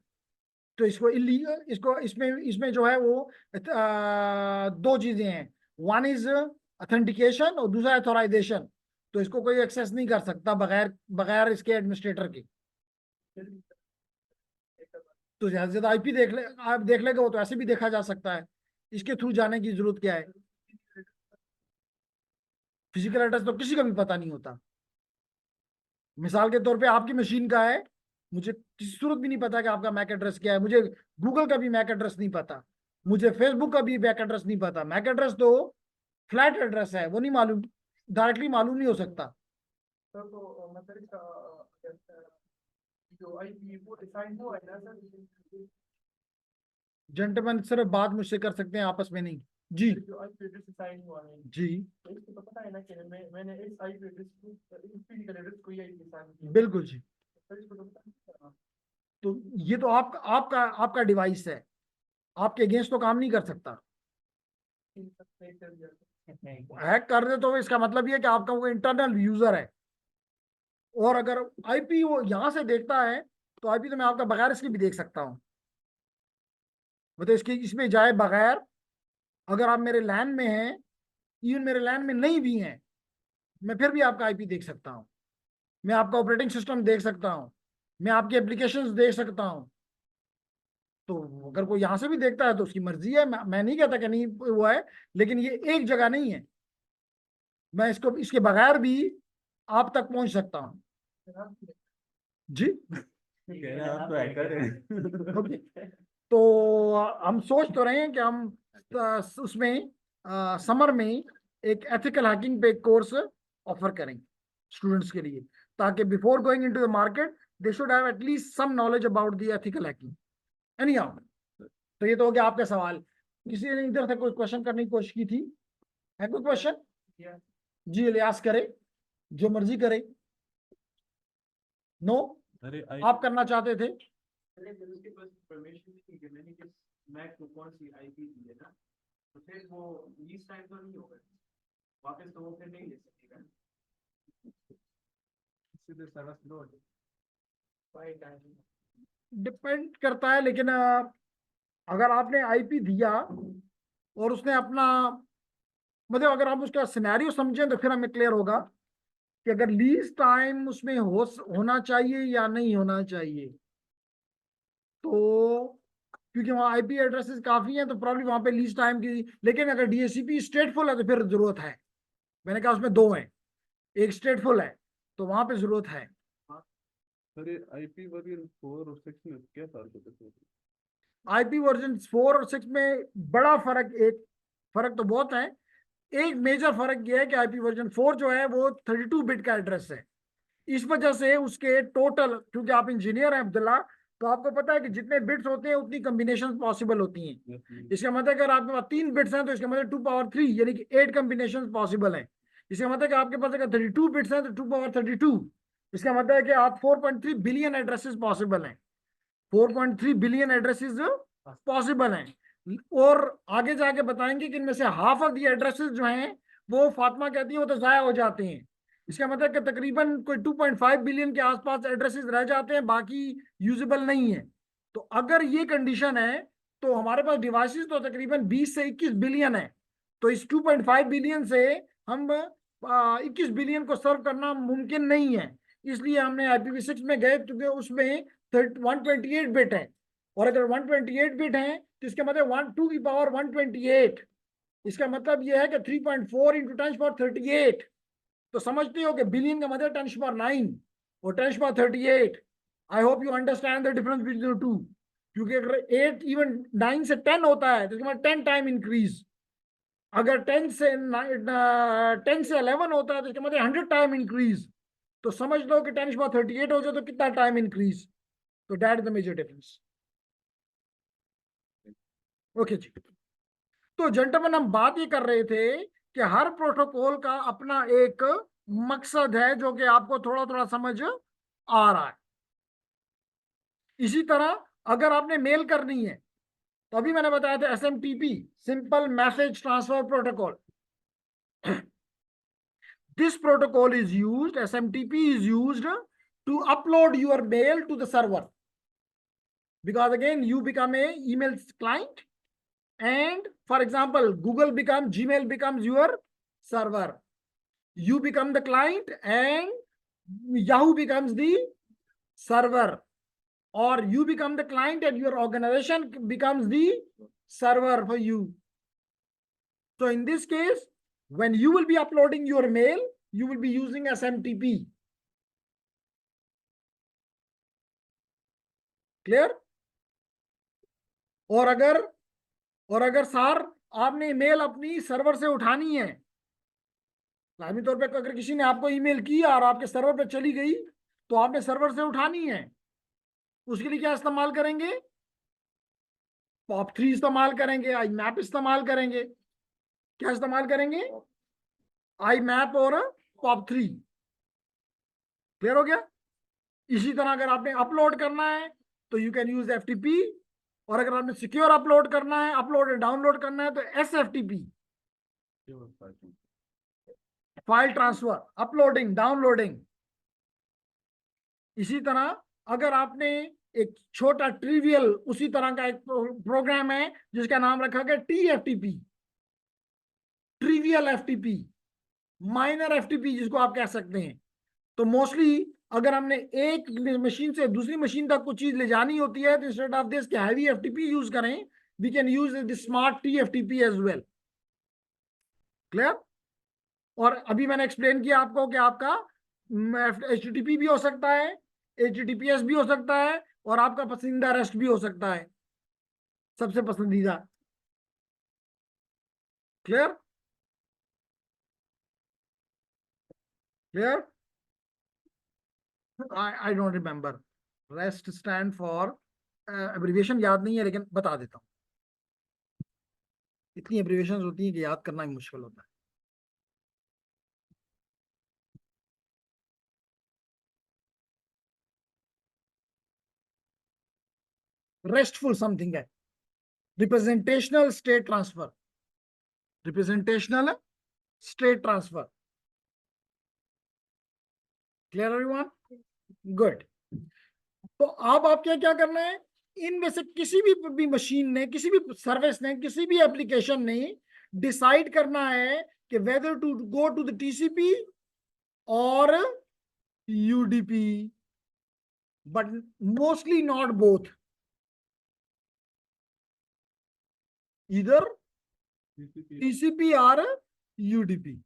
तो इसको इलीगल, इसको इसमें इसमें जो है वो दो चीजें हैं। वन इज ऑथेंटिकेशन और दूसरा ऑथोराइजेशन। तो इसको कोई एक्सेस नहीं कर सकता बगैर बगैर इसके एडमिनिस्ट्रेटर के। तो ज्यादा से ज्यादा आईपी देख ले, आप देख लेगा वो तो ऐसे भी देखा जा सकता है। इसके थ्रू जाने की जरूरत क्या है? फिजिकल एड्रेस तो किसी का भी पता नहीं होता। मिसाल के तौर पे आपकी मशीन का है, मुझे किसी सूरत भी नहीं पता कि आपका मैक एड्रेस क्या है। मुझे गूगल का भी मैक एड्रेस नहीं पता, मुझे फेसबुक का भी मैक एड्रेस नहीं पता। मैक एड्रेस तो फ्लैट एड्रेस है, वो नहीं मालूम, डायरेक्टली मालूम नहीं हो सकता।
तो मतलब इसका जो आईपी वो डिसाइड हुआ है ना सर,
जेंटलमैन सिर्फ बात मुझसे कर सकते हैं, आपस में नहीं। जी
जो आईपी एड्रेस डिसाइड हुआ है,
जी
तो इसको तो पता है ना कि मैंने इस आईपी एड्रेस को, इस फिजिकल एड्रेस को ये डिसाइड किया।
बिल्कुल जी।
सर इसको तो पता है।
तो ये तो आपका आपका आपका डिवाइस है, आपके अगेंस्ट तो काम नहीं कर सकता। हैक कर दे तो इसका मतलब ये कि आपका वो इंटरनल यूजर है। और अगर आईपी वो यहां से देखता है तो आईपी तो मैं आपका बगैर इसके भी देख सकता हूँ। मतलब इसके इसमें जाए बगैर, अगर आप मेरे लैन में हैं, इवन मेरे लैन में नहीं भी हैं, मैं फिर भी आपका आईपी देख सकता हूँ। मैं आपका ऑपरेटिंग सिस्टम देख सकता हूँ, मैं आपकी एप्लीकेशंस देख सकता हूँ। तो अगर कोई यहां से भी देखता है तो उसकी मर्जी है, मैं नहीं कहता कि नहीं हुआ है, लेकिन ये एक जगह नहीं है। मैं इसको इसके बगैर भी आप तक पहुंच सकता हूँ। जी
कह रहे हैं आप तो हैकर हैं।
ओके। तो हम सोच तो रहे हैं कि हम उसमें समर में एक एथिकल हैकिंग पे कोर्स ऑफर करें स्टूडेंट्स के लिए, ताकि before going into the market they should have at least some knowledge about the ethical hacking. Anyhow, तो ये तो हो गया आपका सवाल। किसी ने इधर से कोई क्वेश्चन करने की कोशिश की थी? है कोई क्वेश्चन? जी इलियास करे, जो मर्जी करे। नो,
अरे
आप करना चाहते थे?
उसके पास परमिशन नहीं कि मैंने किस मैक को कौन सी आईपी दी है ना, तो फिर वो लीज टाइम तो नहीं होगा वापस, तो वो फिर नहीं ले सकेगा। सीधे service load by time
depend करता है, लेकिन अगर आपने आईपी दिया और उसने अपना, मतलब अगर आप उसका सिनेरियो समझें तो फिर हमें क्लियर होगा कि अगर लीज टाइम उसमें होना चाहिए या नहीं होना चाहिए। तो क्योंकि वहाँ आईपी एड्रेसेस काफी हैं तो प्रॉब्लम वहां पे लीज टाइम की, लेकिन अगर डीएचसीपी स्टेटफुल है तो फिर जरूरत है। मैंने कहा उसमें दो हैं, एक स्टेटफुल है तो वहां पे जरूरत है।
अरे आईपी वर्जन 4 और 6 में क्या फर्क होता है?
आईपी वर्जन 4 और 6 में बड़ा फर्क, एक फर्क तो बहुत है। एक मेजर फर्क यह है कि आईपी वर्जन 4 जो है वो 32 बिट का एड्रेस है। इस वजह से उसके टोटल, क्योंकि आप इंजीनियर हैं अब्दुल्ला, तो आपको पता है कि जितने बिट्स होते हैं उतनी कॉम्बिनेशन पॉसिबल होती हैं। इसका मतलब अगर आपके पास 3 बिट्स हैं तो इसका मतलब 2 पावर 3 यानी कि 8 कॉम्बिनेशन पॉसिबल हैं। इसका मतलब कि आपके पास अगर 32 बिट्स हैं तो 2 पावर 32, इसका मतलब है कि आप 4.3 बिलियन एड्रेसेस पॉसिबल हैं। 4.3 बिलियन एड्रेसेस पॉसिबल हैं। और आगे जाके बताएंगे कि इनमें से हाफ ऑफ दी एड्रेसेस जो हैं वो फातिमा कहती है वो तो जाया हो जाते हैं। इसका मतलब कि तकरीबन कोई 2.5 बिलियन के आसपास एड्रेसेस रह जाते हैं, बाकी यूजेबल नहीं है। तो अगर ये कंडीशन है तो हमारे पास डिवाइसेस तो तकरीबन 20 से 21 बिलियन है। तो इस 2.5 बिलियन से हम 21 बिलियन को सर्व करना मुमकिन नहीं है। इसलिए हमने IPv6 में गए, क्योंकि उसमें 128 बिट है। और अगर 128 बिट है तो इसका मतलब 2 की पावर 128। इसका मतलब यह है कि 3.4 इंटू 10⁻38। तो समझते हो कि बिलियन का मतलब 10⁻9 और 10⁻38। I hope you understand the difference between the two. क्योंकि अगर 8 इवन 9 से 10 होता है तो इसका मतलब 10 टाइम इंक्रीज। अगर 10 से 11 होता है तो इसका मतलब 100 टाइम इंक्रीज। तो समझ लो कि 10⁻38 हो जाए तो कितना टाइम इंक्रीज। तो that is the major difference. Okay जी। तो जेंटलमैन हम बात ये कर रहे थे कि हर प्रोटोकॉल का अपना एक मकसद है जो कि आपको थोड़ा थोड़ा समझ आ रहा है। इसी तरह अगर आपने मेल करनी है तो अभी मैंने बताया था SMTP, simple message transfer protocol. This protocol is used, SMTP is used to upload your mail to the server. Because again, you become a email client, and for example, Gmail becomes your server. You become the client and Yahoo becomes the server, or you become the client and your organization becomes the server for you. So in this case, when you will be uploading your mail, you will be using SMTP. Clear? और अगर sir आपने email अपनी server से उठानी है, लाजमी तौर पे अगर किसी ने आपको ईमेल किया और आपके सर्वर पे चली गई तो आपने सर्वर से उठानी है, उसके लिए क्या इस्तेमाल करेंगे? POP3 इस्तेमाल करेंगे, IMAP इस्तेमाल करेंगे. क्या इस्तेमाल करेंगे? IMAP और POP3. क्लियर हो गया? इसी तरह अगर आपने अपलोड करना है तो यू कैन यूज FTP, और अगर आपने सिक्योर अपलोड करना है, अपलोड और डाउनलोड करना है तो SFTP, file transfer, uploading downloading. इसी तरह अगर आपने एक छोटा ट्रिवियल उसी तरह का एक प्रोग्राम है जिसका नाम रखा गया TFTP, trivial FTP, minor FTP जिसको आप कह सकते हैं, तो मोस्टली अगर हमने एक मशीन से दूसरी मशीन तक कुछ चीज ले जानी होती है तो instead of this heavy FTP use करें, we can use the smart TFTP as well. Clear? और अभी मैंने एक्सप्लेन किया आपको कि आपका HTTP भी हो सकता है, HTTPS भी हो सकता है, और आपका पसंदीदा REST भी हो सकता है, सबसे पसंदीदा. Clear? Clear? I don't remember. REST stand for abbreviation याद नहीं है, लेकिन बता देता हूँ. इतनी एब्रिविएशंस होती हैं कि याद करना ही मुश्किल होता है. रेस्टफुल समथिंग है. Representational state transfer, representational state transfer. Clear everyone? Good. तो अब आपके क्या करना है, इनमें से किसी भी मशीन ने, किसी भी सर्विस ने, किसी भी एप्लीकेशन ने डिसाइड करना है कि whether to go to the TCP और UDP, but mostly not both, either TCP or UDP.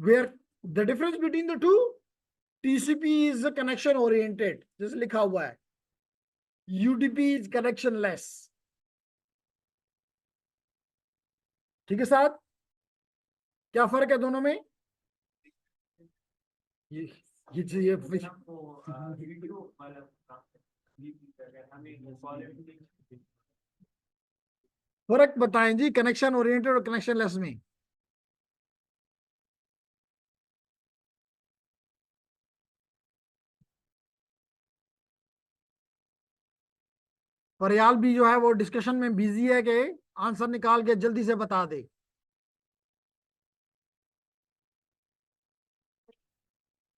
Where the difference between the two, TCP is connection oriented, जैसे लिखा हुआ है, UDP is connectionless. ठीक है साहब? क्या फर्क है दोनों में? ये फर्क बताएं जी कनेक्शन ओरिएंटेड और कनेक्शनलेस में. फरियाल भी जो है वो डिस्कशन में बिजी है कि आंसर निकाल के जल्दी से बता दे.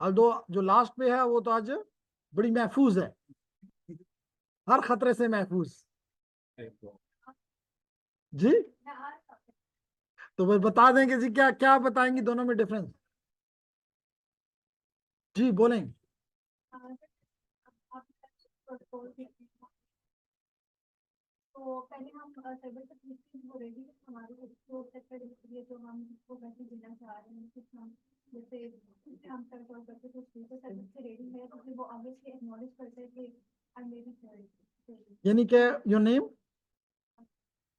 और दो जो लास्ट पे है वो तो आज बड़ी महफूज है, हर खतरे से महफूज जी. तो बस बता देंगे जी, क्या क्या बताएंगी दोनों में डिफरेंस? जी बोलें.
तो पहले हम सर्वर तक हो रही है हमारे एक्सप्लोर सेक्टर के लिए जो हम इसको वैसे देना चाह रहे हैं, कुछ हम जैसे हम सर्वर करके कुछ फ्यूचर सर्विस से रेडी है तो फिर वो ऑब्वियसली एक्नॉलेज करते हैं कि आई मे बी.
यानी कि योर नेम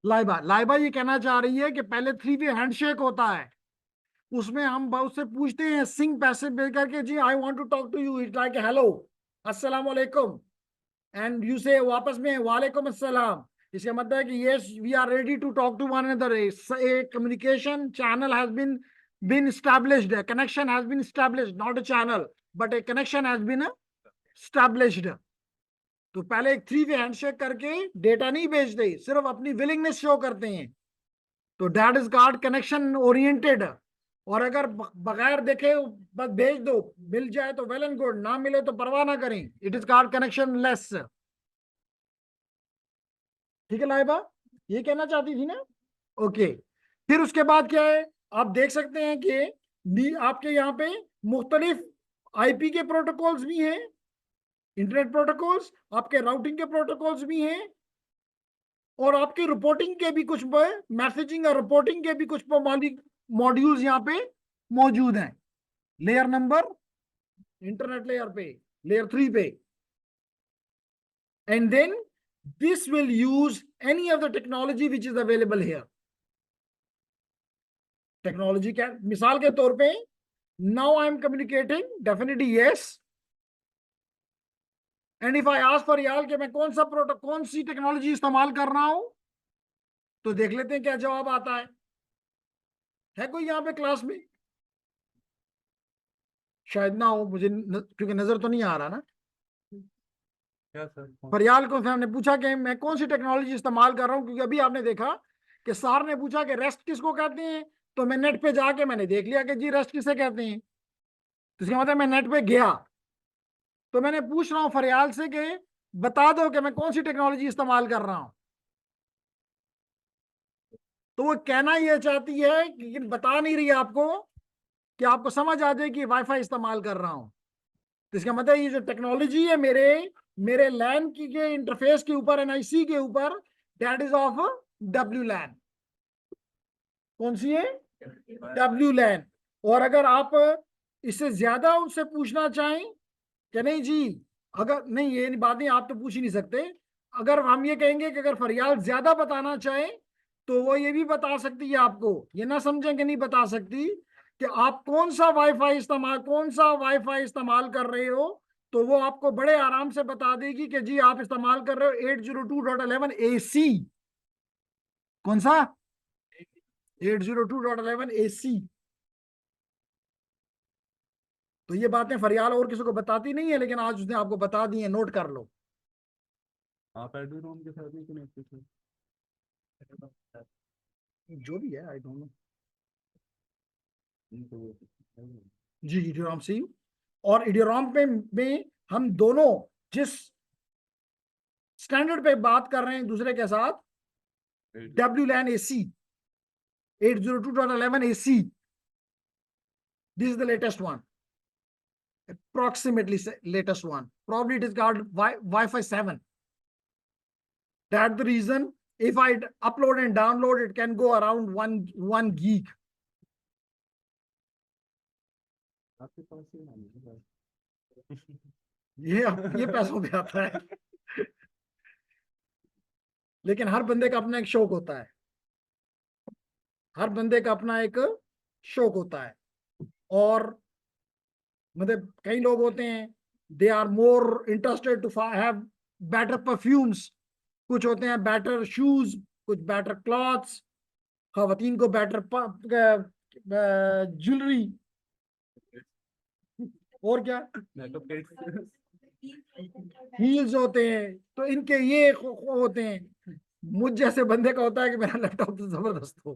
लाइबा. लाइबा ये कहना चाह रही है कि पहले 3-वे हैंडशेक होता है, उसमें हम उससे पूछते हैं सिंग पैसे पे करके, जी I want to talk to you, it's like hello अस्सलाम वालेकुम, एंड यू से वापस में वालेकुम अस्सलाम. इसका मतलब है कि yes we are ready to talk to one another. A communication channel has been established, a connection has been established, not a channel but a connection has been established. तो पहले एक 3-वे हैंडशेक करके डेटा नहीं भेजते, सिर्फ अपनी willingness show करते हैं, तो that is called connection oriented. और अगर बगैर देखे बस भेज दो, मिल जाए तो वेल एंड गुड, ना मिले तो परवाह ना करें, it is called connection less. ठीक है लाइबा, ये कहना चाहती थी ना? ओके। फिर उसके बाद क्या है, आप देख सकते हैं कि आपके यहाँ पे मुख्तलिफ आईपी के प्रोटोकॉल्स भी हैं, इंटरनेट प्रोटोकॉल्स, आपके राउटिंग के प्रोटोकॉल्स भी हैं, और आपके रिपोर्टिंग के भी कुछ मैसेजिंग और रिपोर्टिंग के भी कुछ मॉड्यूल्स यहाँ पे मौजूद हैं, लेयर नंबर इंटरनेट लेयर पे, लेयर 3 पे। And then this will use any of the technology which is available here. Technology क्या, मिसाल के तौर पे now I am communicating definitely yes, and if I ask for याल कि मैं कौन सी टेक्नोलॉजी इस्तेमाल कर रहा हूं, तो देख लेते हैं क्या जवाब आता है कोई यहाँ पे क्लास में? शायद ना हो, मुझे क्योंकि नजर तो नहीं आ रहा ना।
क्या सर?
फरियाल को हमने पूछा कि मैं कौन सी टेक्नोलॉजी इस्तेमाल कर रहा हूं, क्योंकि अभी आपने देखा कि सार ने पूछा कि रेस्ट किसको कहते हैं, तो मैं नेट पे जाके मैंने देख लिया कि जी रेस्ट किसे कहते हैं। तो इसका मतलब मैं नेट पे गया, तो मैंने पूछ रहा हूं फरियाल से कि बता दो कि मैं कौन सी टेक्नोलॉजी इस्तेमाल कर रहा हूं। तो वो कहना यह चाहती है लेकिन बता नहीं रही आपको, कि आपको समझ आ जाए कि वाईफाई इस्तेमाल कर रहा हूं। तो इसका मतलब ये जो टेक्नोलॉजी है मेरे लैन की के इंटरफेस के ऊपर, एनआईसी के ऊपर, that is of WLAN. कौन सी है? WLAN. और अगर आप इससे ज्यादा उनसे पूछना चाहें कि नहीं जी, अगर नहीं, ये बात नहीं, आप तो पूछ ही नहीं सकते। अगर हम ये कहेंगे कि अगर फरियाल ज्यादा बताना चाहे, तो वो ये भी बता सकती है आपको, ये ना समझें कि नहीं बता सकती, कि आप कौन सा वाईफाई इस्तेमाल कर रहे हो, तो वो आपको बड़े आराम से बता देगी कि जी आप इस्तेमाल कर रहे हो 802.11ac। कौन सा? 802.11ac। तो ये बातें फरियाल और किसी को बताती नहीं है, लेकिन आज उसने आपको बता दी है, नोट कर लो।
आप एडूरोम के साथ नहीं कनेक्ट थे?
जो भी है, आई डोंट नो।
तो
जी इडियोराम से ही। और इडियोराम में हम दोनों जिस स्टैंडर्ड पे बात कर रहे हैं दूसरे के साथ, WLAN AC 802.11ac, this is the latest one, approximately latest one, probably it is called Wi-Fi 7. That's the reason if I upload and download, it can go around one gig.
आपके पास ही ना
ये पैसों पे आता है। लेकिन हर बंदे का अपना एक शौक होता है, हर बंदे का अपना एक शौक होता है। और मतलब कई लोग होते हैं, they are more interested to have better perfumes, कुछ होते हैं बेटर शूज, कुछ बेटर क्लॉथ्स, खवातीन को बेटर ज्वेलरी, और क्या हील्स होते हैं। तो इनके ये होते हैं। मुझ जैसे बंदे का होता है कि मेरा लैपटॉप तो जबरदस्त हो।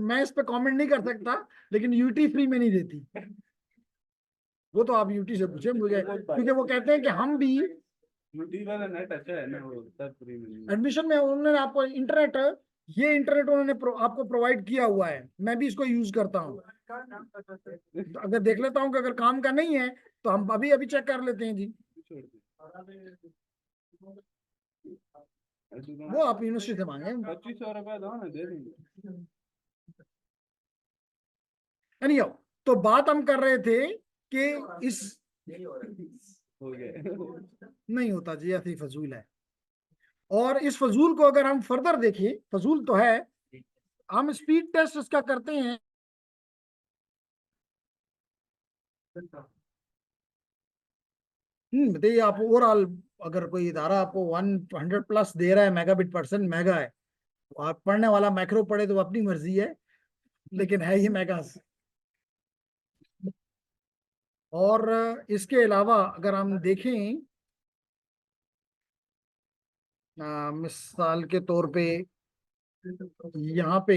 मैं इस पे कमेंट नहीं कर सकता, लेकिन यूटी फ्री में नहीं देती, वो तो आप यूटी से पूछे मुझे, क्योंकि वो कहते हैं कि हम भी
यूटी वाला नेट अच्छा है ना, वो सब फ्री में।
एडमिशन में उन्होंने आपको इंटरनेट उन्होंने आपको प्रोवाइड किया हुआ है, मैं भी इसको यूज करता हूँ। अगर देख लेता हूँ कि अगर काम का नहीं है, तो हम अभी अभी चेक कर लेते हैं जी। वो आप यूनिवर्सिटी से मांगे,
2500 रुपया दो ना, दे देंगे।
एनीहाउ, तो बात हम कर रहे थे कि इस
हो गया।
नहीं होता जी, ऐसी फजूल है। और इस फजूल को अगर हम फर्दर देखें, फजूल तो है, हम स्पीड टेस्ट इसका करते हैं। बताइए आप ओवरऑल, अगर कोई इदारा आपको 100 प्लस दे रहा है, मेगाबिट परसेंट मेगा है, आप पढ़ने वाला मैक्रो पढ़े तो अपनी मर्जी है, लेकिन है ही मेगास। और इसके अलावा अगर हम देखें मिसाल के तौर पे यहाँ पे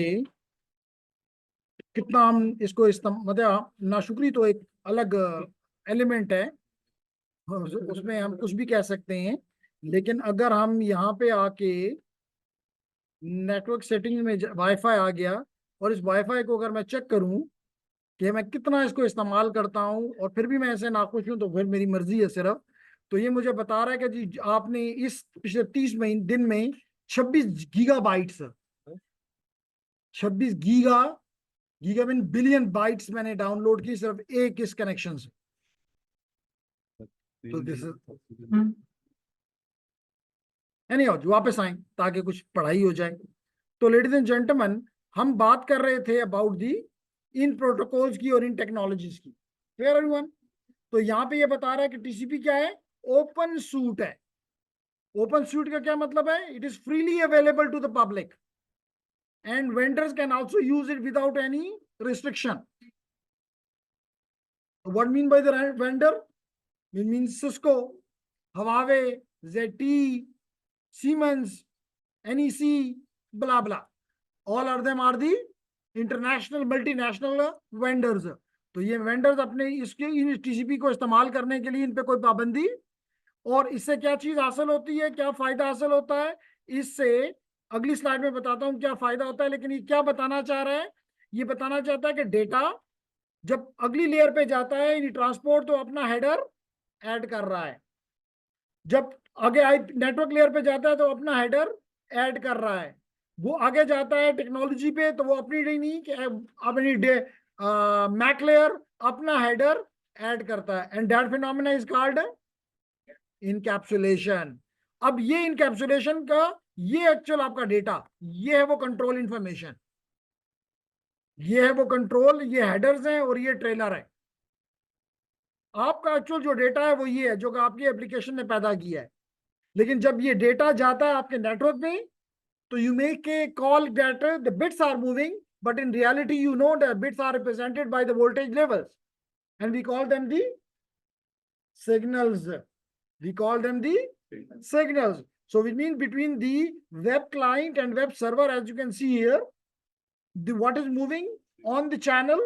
कितना हम इसको मतलब नाशुक्री तो एक अलग एलिमेंट है, उसमें हम कुछ भी कह सकते हैं। लेकिन अगर हम यहाँ पे आके नेटवर्क सेटिंग में वाईफाई आ गया, और इस वाईफाई को अगर मैं चेक करूं कि मैं कितना इसको इस्तेमाल करता हूं और फिर भी मैं ऐसे नाखुश हूं, तो फिर मेरी मर्जी है सिर्फ। तो ये मुझे बता रहा है कि जी आपने इस पिछले 30 महीने दिन में 26 गीगाबाइट्स, 26 गीगाबिट बिलियन बाइट्स मैंने डाउनलोड की सिर्फ एक इस कनेक्शन से। तो दिस इज एनी वापस आए ताकि कुछ पढ़ाई हो जाए। तो लेडीज एंड जेंटलमैन, हम बात कर रहे थे अबाउट दी इन प्रोटोकॉल्स की और इन टेक्नोलॉजीज की। Clear everyone? तो यहाँ पे ये बता रहा है कि टीसीपी क्या है, ओपन सूट है। ओपन सूट का क्या मतलब है? It is freely available to the public and vendors can also use it without any restriction. What mean by the vendor? It means Cisco, Huawei, ZTE, Siemens, NEC, blah blah. All of them are the international multinational vendors. तो ये vendors अपने इसके इन TCP को इस्तेमाल करने के लिए इन पे कोई पाबंदी, और इससे क्या चीज हासिल होती है, क्या फायदा हासिल होता है इससे अगली स्लाइड में बताता हूं क्या फायदा होता है। लेकिन ये क्या बताना चाह रहा है? ये बताना चाहता है कि डेटा जब अगली लेयर पे जाता है इन ट्रांसपोर्ट, तो अपना हेडर ऐड कर रहा है। जब आगे नेटवर्क लेयर पे जाता है तो अपना हेडर ऐड कर रहा है। वो आगे जाता है टेक्नोलॉजी पे तो वो अपनी नहीं कि अपनी मैक लेयर अपना हेडर ऐड करता है। And that phenomena is called encapsulation. अब ये इनकैप्सुलेशन का ये एक्चुअल आपका डेटा, ये है वो कंट्रोल इंफॉर्मेशन, ये है वो कंट्रोल, ये हेडर्स हैं और ये ट्रेलर है। आपका एक्चुअल जो डेटा है वो ये है जो कि आपकी एप्लीकेशन ने पैदा किया है। लेकिन जब ये डेटा जाता है आपके नेटवर्क में, तो you make a call that the bits are moving, but in reality you know the bits are represented by the voltage levels and we call them the signals. We call them the signals. So which means between the web client and web server, as you can see here, what is moving on the channel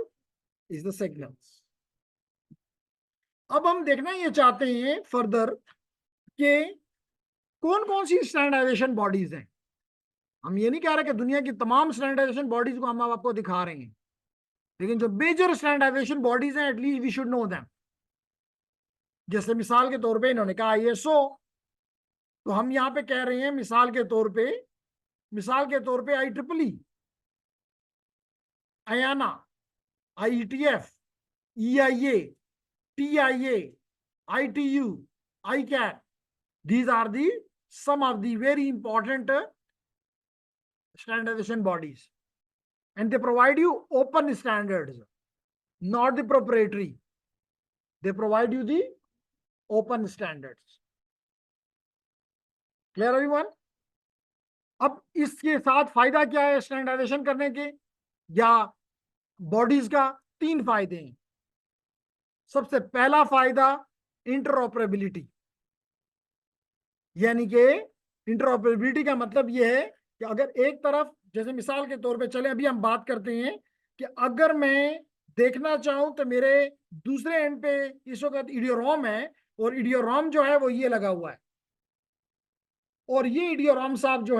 is the signals. अब हम देखना ये चाहते हैं further कि कौन कौन सी standardisation bodies हैं। हम ये नहीं कह रहे कि दुनिया की तमाम स्टैंडर्डाइजेशन बॉडीज को हम आपको दिखा रहे हैं, लेकिन जो मेजर स्टैंडर्डाइजेशन बॉडीज हैं at least we should know them. जैसे मिसाल के तौर पे इन्होंने कहा ISO, तो हम यहाँ पे कह रहे हैं मिसाल के तौर पे IEEE, IANA, IETF, EIA, TIA, ITU, ICAT. These are the some of the very important standardization bodies, and they provide you open standards, not the proprietary. They provide you the open standards. Clear everyone? अब इसके साथ फायदा क्या है standardisation करने के या bodies का? 3 फायदे हैं। सबसे पहला फायदा इंटरऑपरेबिलिटी, यानी कि इंटरऑपरेबिलिटी का मतलब यह है कि अगर एक तरफ, जैसे मिसाल के तौर पे चले अभी हम बात करते हैं कि अगर मैं देखना चाहूं तो मेरे दूसरे एंड पे इस वक्त इडियोरॉम है, और इडियोरॉम जो है वो ये लगा हुआ है, और ये इडियोरॉम साहब जो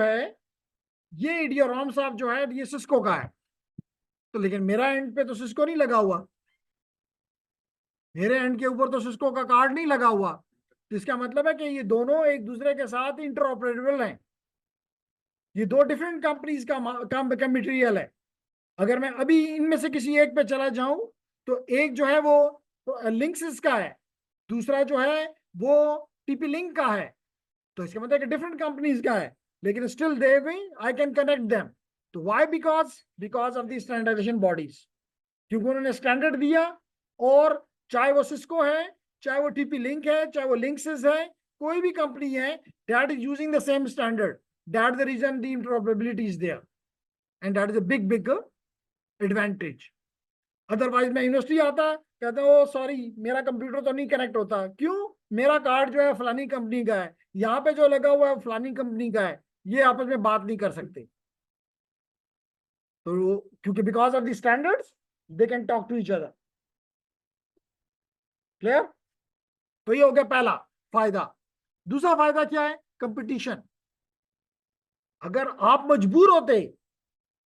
है ये सिस्को का है। तो लेकिन मेरा एंड पे तो सिस्को नहीं लगा हुआ, मेरे एंड के ऊपर तो सिस्को का कार्ड नहीं लगा हुआ। तो इसका मतलब है कि ये दोनों एक दूसरे के साथ इंटरऑपरेटेबल हैं। ये 2 डिफरेंट कंपनीज का मटेरियल है। अगर मैं अभी इनमें से किसी एक पे चला जाऊं तो एक जो है वो तो लिंक्सिस का है, दूसरा जो है वो TP लिंक का है। तो इसका मतलब डिफरेंट कंपनीज का है, लेकिन still they I can connect them. तो why? Because of the standardization bodies, क्योंकि उन्होंने स्टैंडर्ड दिया, और चाहे वो सिस्को है, चाहे वो TP लिंक है, चाहे वो लिंक्सिस है, कोई भी कंपनी है that is using the same standard, That's the reason the interoperability is there, and that is a big advantage. Otherwise मैं यूनिवर्सिटी आता, कहता ओ सॉरी मेरा कंप्यूटर तो नहीं कनेक्ट होता, क्यों? मेरा कार्ड जो है फलानी कंपनी का है, यहाँ पे जो लगा हुआ है फलानी कंपनी का है, ये आपस में बात नहीं कर सकते। तो क्योंकि because of the standards they can talk to each other. Clear? तो ये हो गया पहला फायदा। दूसरा फायदा क्या है? कंपटीशन। अगर आप मजबूर होते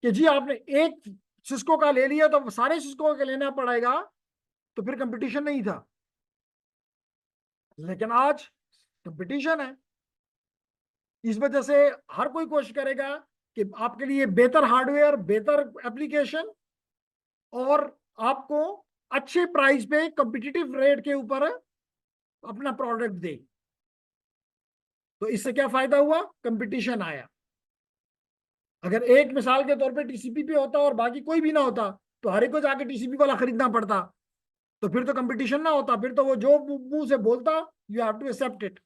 कि जी आपने एक सिस्को का ले लिया तो सारे सिस्को का लेना पड़ेगा, तो फिर कंपटीशन नहीं था। लेकिन आज कंपटीशन है, इस वजह से हर कोई कोशिश करेगा कि आपके लिए बेहतर हार्डवेयर, बेहतर एप्लीकेशन और आपको अच्छे प्राइस पे कॉम्पिटिटिव रेट के ऊपर अपना प्रोडक्ट दे। तो इससे क्या फायदा हुआ? कंपटीशन आया। अगर एक मिसाल के तौर पे टीसीपी पे होता और बाकी कोई भी ना होता, तो हर एक को जाके टीसीपी वाला खरीदना पड़ता, तो फिर तो कंपटीशन ना होता, फिर तो वो जो मुंह से बोलता you have to accept it,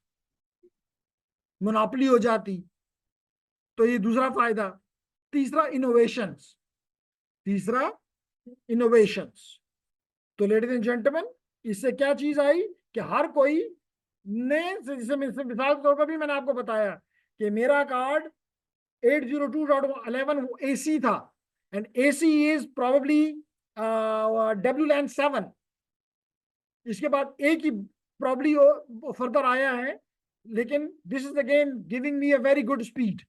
monopoly हो जाती। तो ये दूसरा फायदा। तीसरा इनोवेशंस। तो लेडीज एंड जेंटलमैन, इससे क्या चीज आई कि हर कोई ने, जैसे मिसाल के तौर पर भी मैंने आपको बताया कि मेरा कार्ड 802.11 AC था, and AC is probably WLAN 7। इसके बाद एक ही प्रॉब्ली फर्दर आया है, लेकिन this is again giving me a very good speed.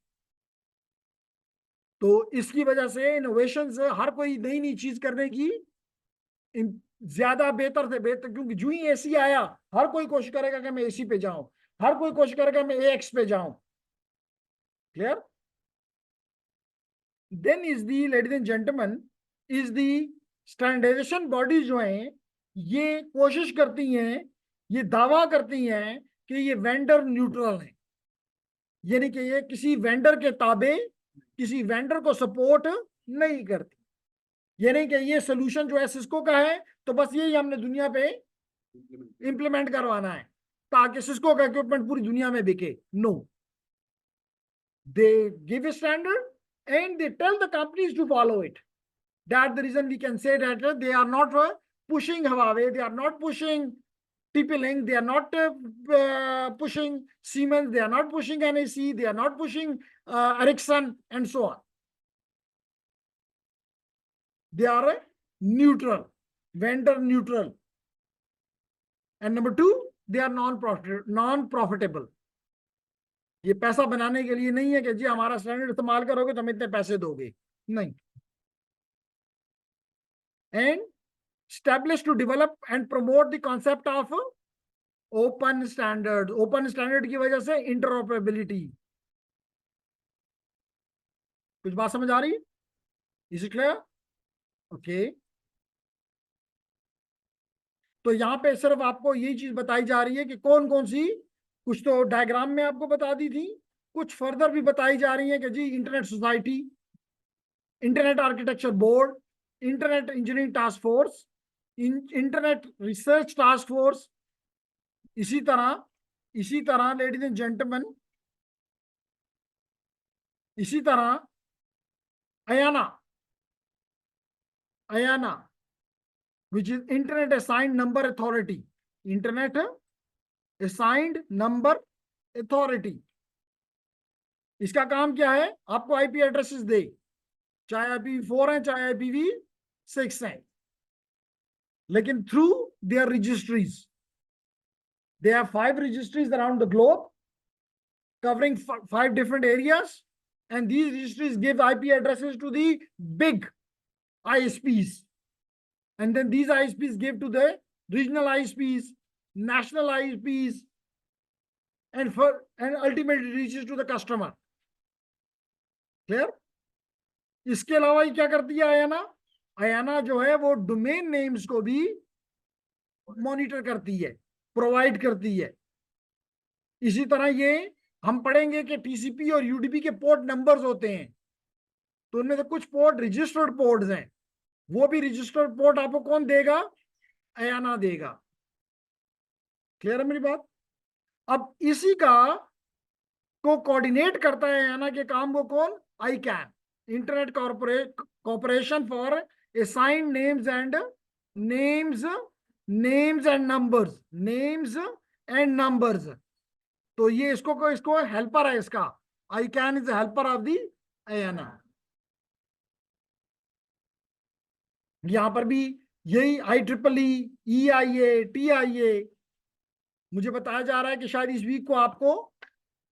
तो इसकी वजह से इनोवेशन से हर कोई नई नई चीज करने की ज्यादा बेहतर से बेहतर, क्योंकि जो ही एसी आया हर कोई कोशिश करेगा कि मैं एसी पे जाऊं, हर कोई कोशिश करेगा मैं AX पे जाऊं। Clear? Then is the ladies and gentleman, is the standardization body जो है ये कोशिश करती हैं, ये दावा करती हैं कि ये वेंडर न्यूट्रल है, यानी कि ये किसी वेंडर के ताबे, किसी वेंडर को सपोर्ट नहीं करती। यानी कि ये सोल्यूशन जो है सिस्को का है, तो बस यही हमने दुनिया पे इंप्लीमेंट करवाना है ताकि सिस्को का इक्विपमेंट पूरी दुनिया में बिके। No, they give a standard and they tell the companies to follow it. That's the reason we can say that they are not pushing Huawei, they are not pushing TP-Link, they are not pushing Siemens, they are not pushing NEC, they are not pushing Ericsson and so on. They are neutral, vendor neutral. And number two, they are non-profitable. ये पैसा बनाने के लिए नहीं है कि जी हमारा standard इस्तेमाल करोगे तो हम इतने पैसे दोगे, नहीं। And established to develop and promote the concept of open standard. Open standard की वजह से interoperability। कुछ बात समझ आ रही? Is it clear? Okay. तो यहाँ पे सिर्फ आपको यही चीज बताई जा रही है कि कौन कौन सी, कुछ तो डायग्राम में आपको बता दी थी, कुछ फर्दर भी बताई जा रही है कि जी internet society, internet architecture board, internet engineering task force, internet research task force. इसी तरह लेडीज एंड जेंटलमैन, इसी तरह AYANA which is Internet Assigned Number Authority, Internet Assigned Number Authority। इसका काम क्या है? आपको IP एड्रेसेस दे, चाहे IPv4 है चाहे IPv6 है, लेकिन through their registries. They have 5 registries around the globe covering 5 different areas, and these registries give IP addresses to the big ISPs, and then these ISPs give to the regional ISPs, national ISPs, and ultimately reaches to the customer. Clear? इसके अलावा क्या करती है AYANA जो है वो domain names को भी मॉनिटर करती है, प्रोवाइड करती है। इसी तरह ये हम पढ़ेंगे कि TCP और UDP के पोर्ट नंबर्स होते हैं, तो उनमें से कुछ पोर्ट रजिस्टर्ड पोर्ट्स हैं, वो भी रजिस्टर्ड पोर्ट आपको कौन देगा? AYANA देगा। क्लियर है मेरी बात? अब इसी का को कोऑर्डिनेट करता है आयाना के काम को कौन? ICANN, internet corporation for assigned names and numbers. तो ये इसको हेल्पर है इसका। ICANN is helper of the Ayana. यहां पर भी यही IEEE, EIA, TIA, मुझे बताया जा रहा है कि शायद इस वीक को आपको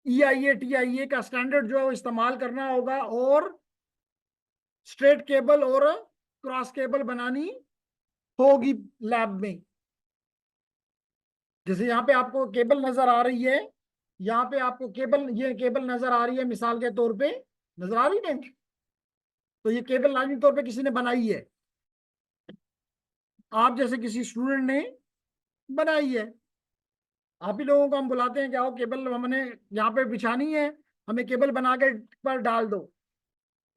EIA TIA का स्टैंडर्ड जो है वो इस्तेमाल करना होगा और स्ट्रेट केबल और क्रॉस केबल बनानी होगी लैब में। जैसे यहाँ पे आपको केबल नजर आ रही है, यहाँ पे आपको ये केबल नजर आ रही है, मिसाल के तौर पे नजर आ रही है। तो ये केबल लाजमी तौर पे किसी ने बनाई है, आप जैसे किसी स्टूडेंट ने बनाई है। आप ही लोगों को हम बुलाते हैं कि आओ केबल हमने यहाँ पे बिछानी है, हमें केबल बना के पर डाल दो।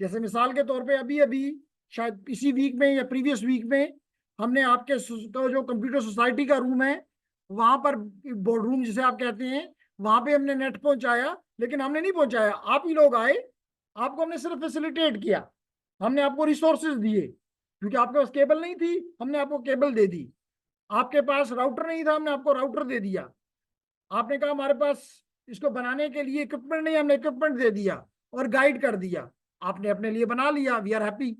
जैसे मिसाल के तौर पे अभी अभी शायद इसी वीक में या प्रीवियस वीक में हमने आपके तो जो कंप्यूटर सोसाइटी का रूम है वहां पर, बोर्ड रूम जिसे आप कहते हैं, वहां पे हमने नेट पहुंचाया। लेकिन हमने नहीं पहुंचाया, आप ही लोग आए, आपको हमने सिर्फ फैसिलिटेट किया, हमने आपको रिसोर्सेज दिए। क्योंकि आपके पास केबल नहीं थी, हमने आपको केबल दे दी। आपके पास राउटर नहीं था, हमने आपको राउटर दे दिया। आपने कहा हमारे पास इसको बनाने के लिए इक्विपमेंट नहीं, हमने इक्विपमेंट दे दिया और गाइड कर दिया। आपने अपने लिए बना लिया, वी आर हैप्पी।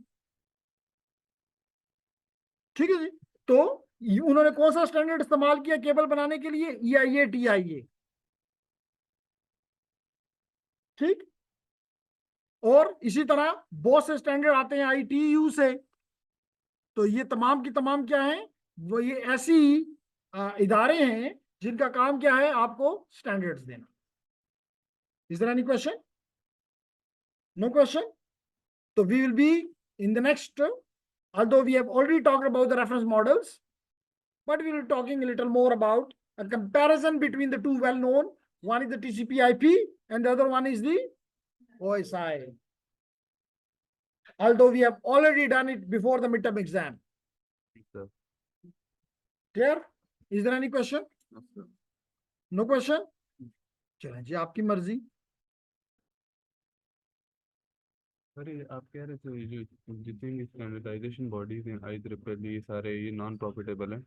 ठीक है जी। तो उन्होंने कौन सा स्टैंडर्ड इस्तेमाल किया केबल बनाने के लिए? EIA TIA। ठीक। और इसी तरह बहुत से स्टैंडर्ड आते हैं ITU से। तो ये तमाम की तमाम क्या है, वो ये ऐसी इदारे हैं जिनका काम क्या है, आपको स्टैंडर्ड्स देना। Is there any question? No question? So we will be in the next, although we have already talked about the reference models, but we will be talking a little more about a comparison between the two well-known. One is the TCP/IP and the other one is the OSI. Although we have already done it before the midterm exam.
Sir.
Clear? Is there any question?
No, sir.
No question? चलें जी, आपकी मर्जी।
अरे आप कह रहे थे जो जितने भी स्टैंडर्डाइजेशन बॉडीज हैं IEEE, ये सारे ये नॉन प्रॉफिटेबल हैं।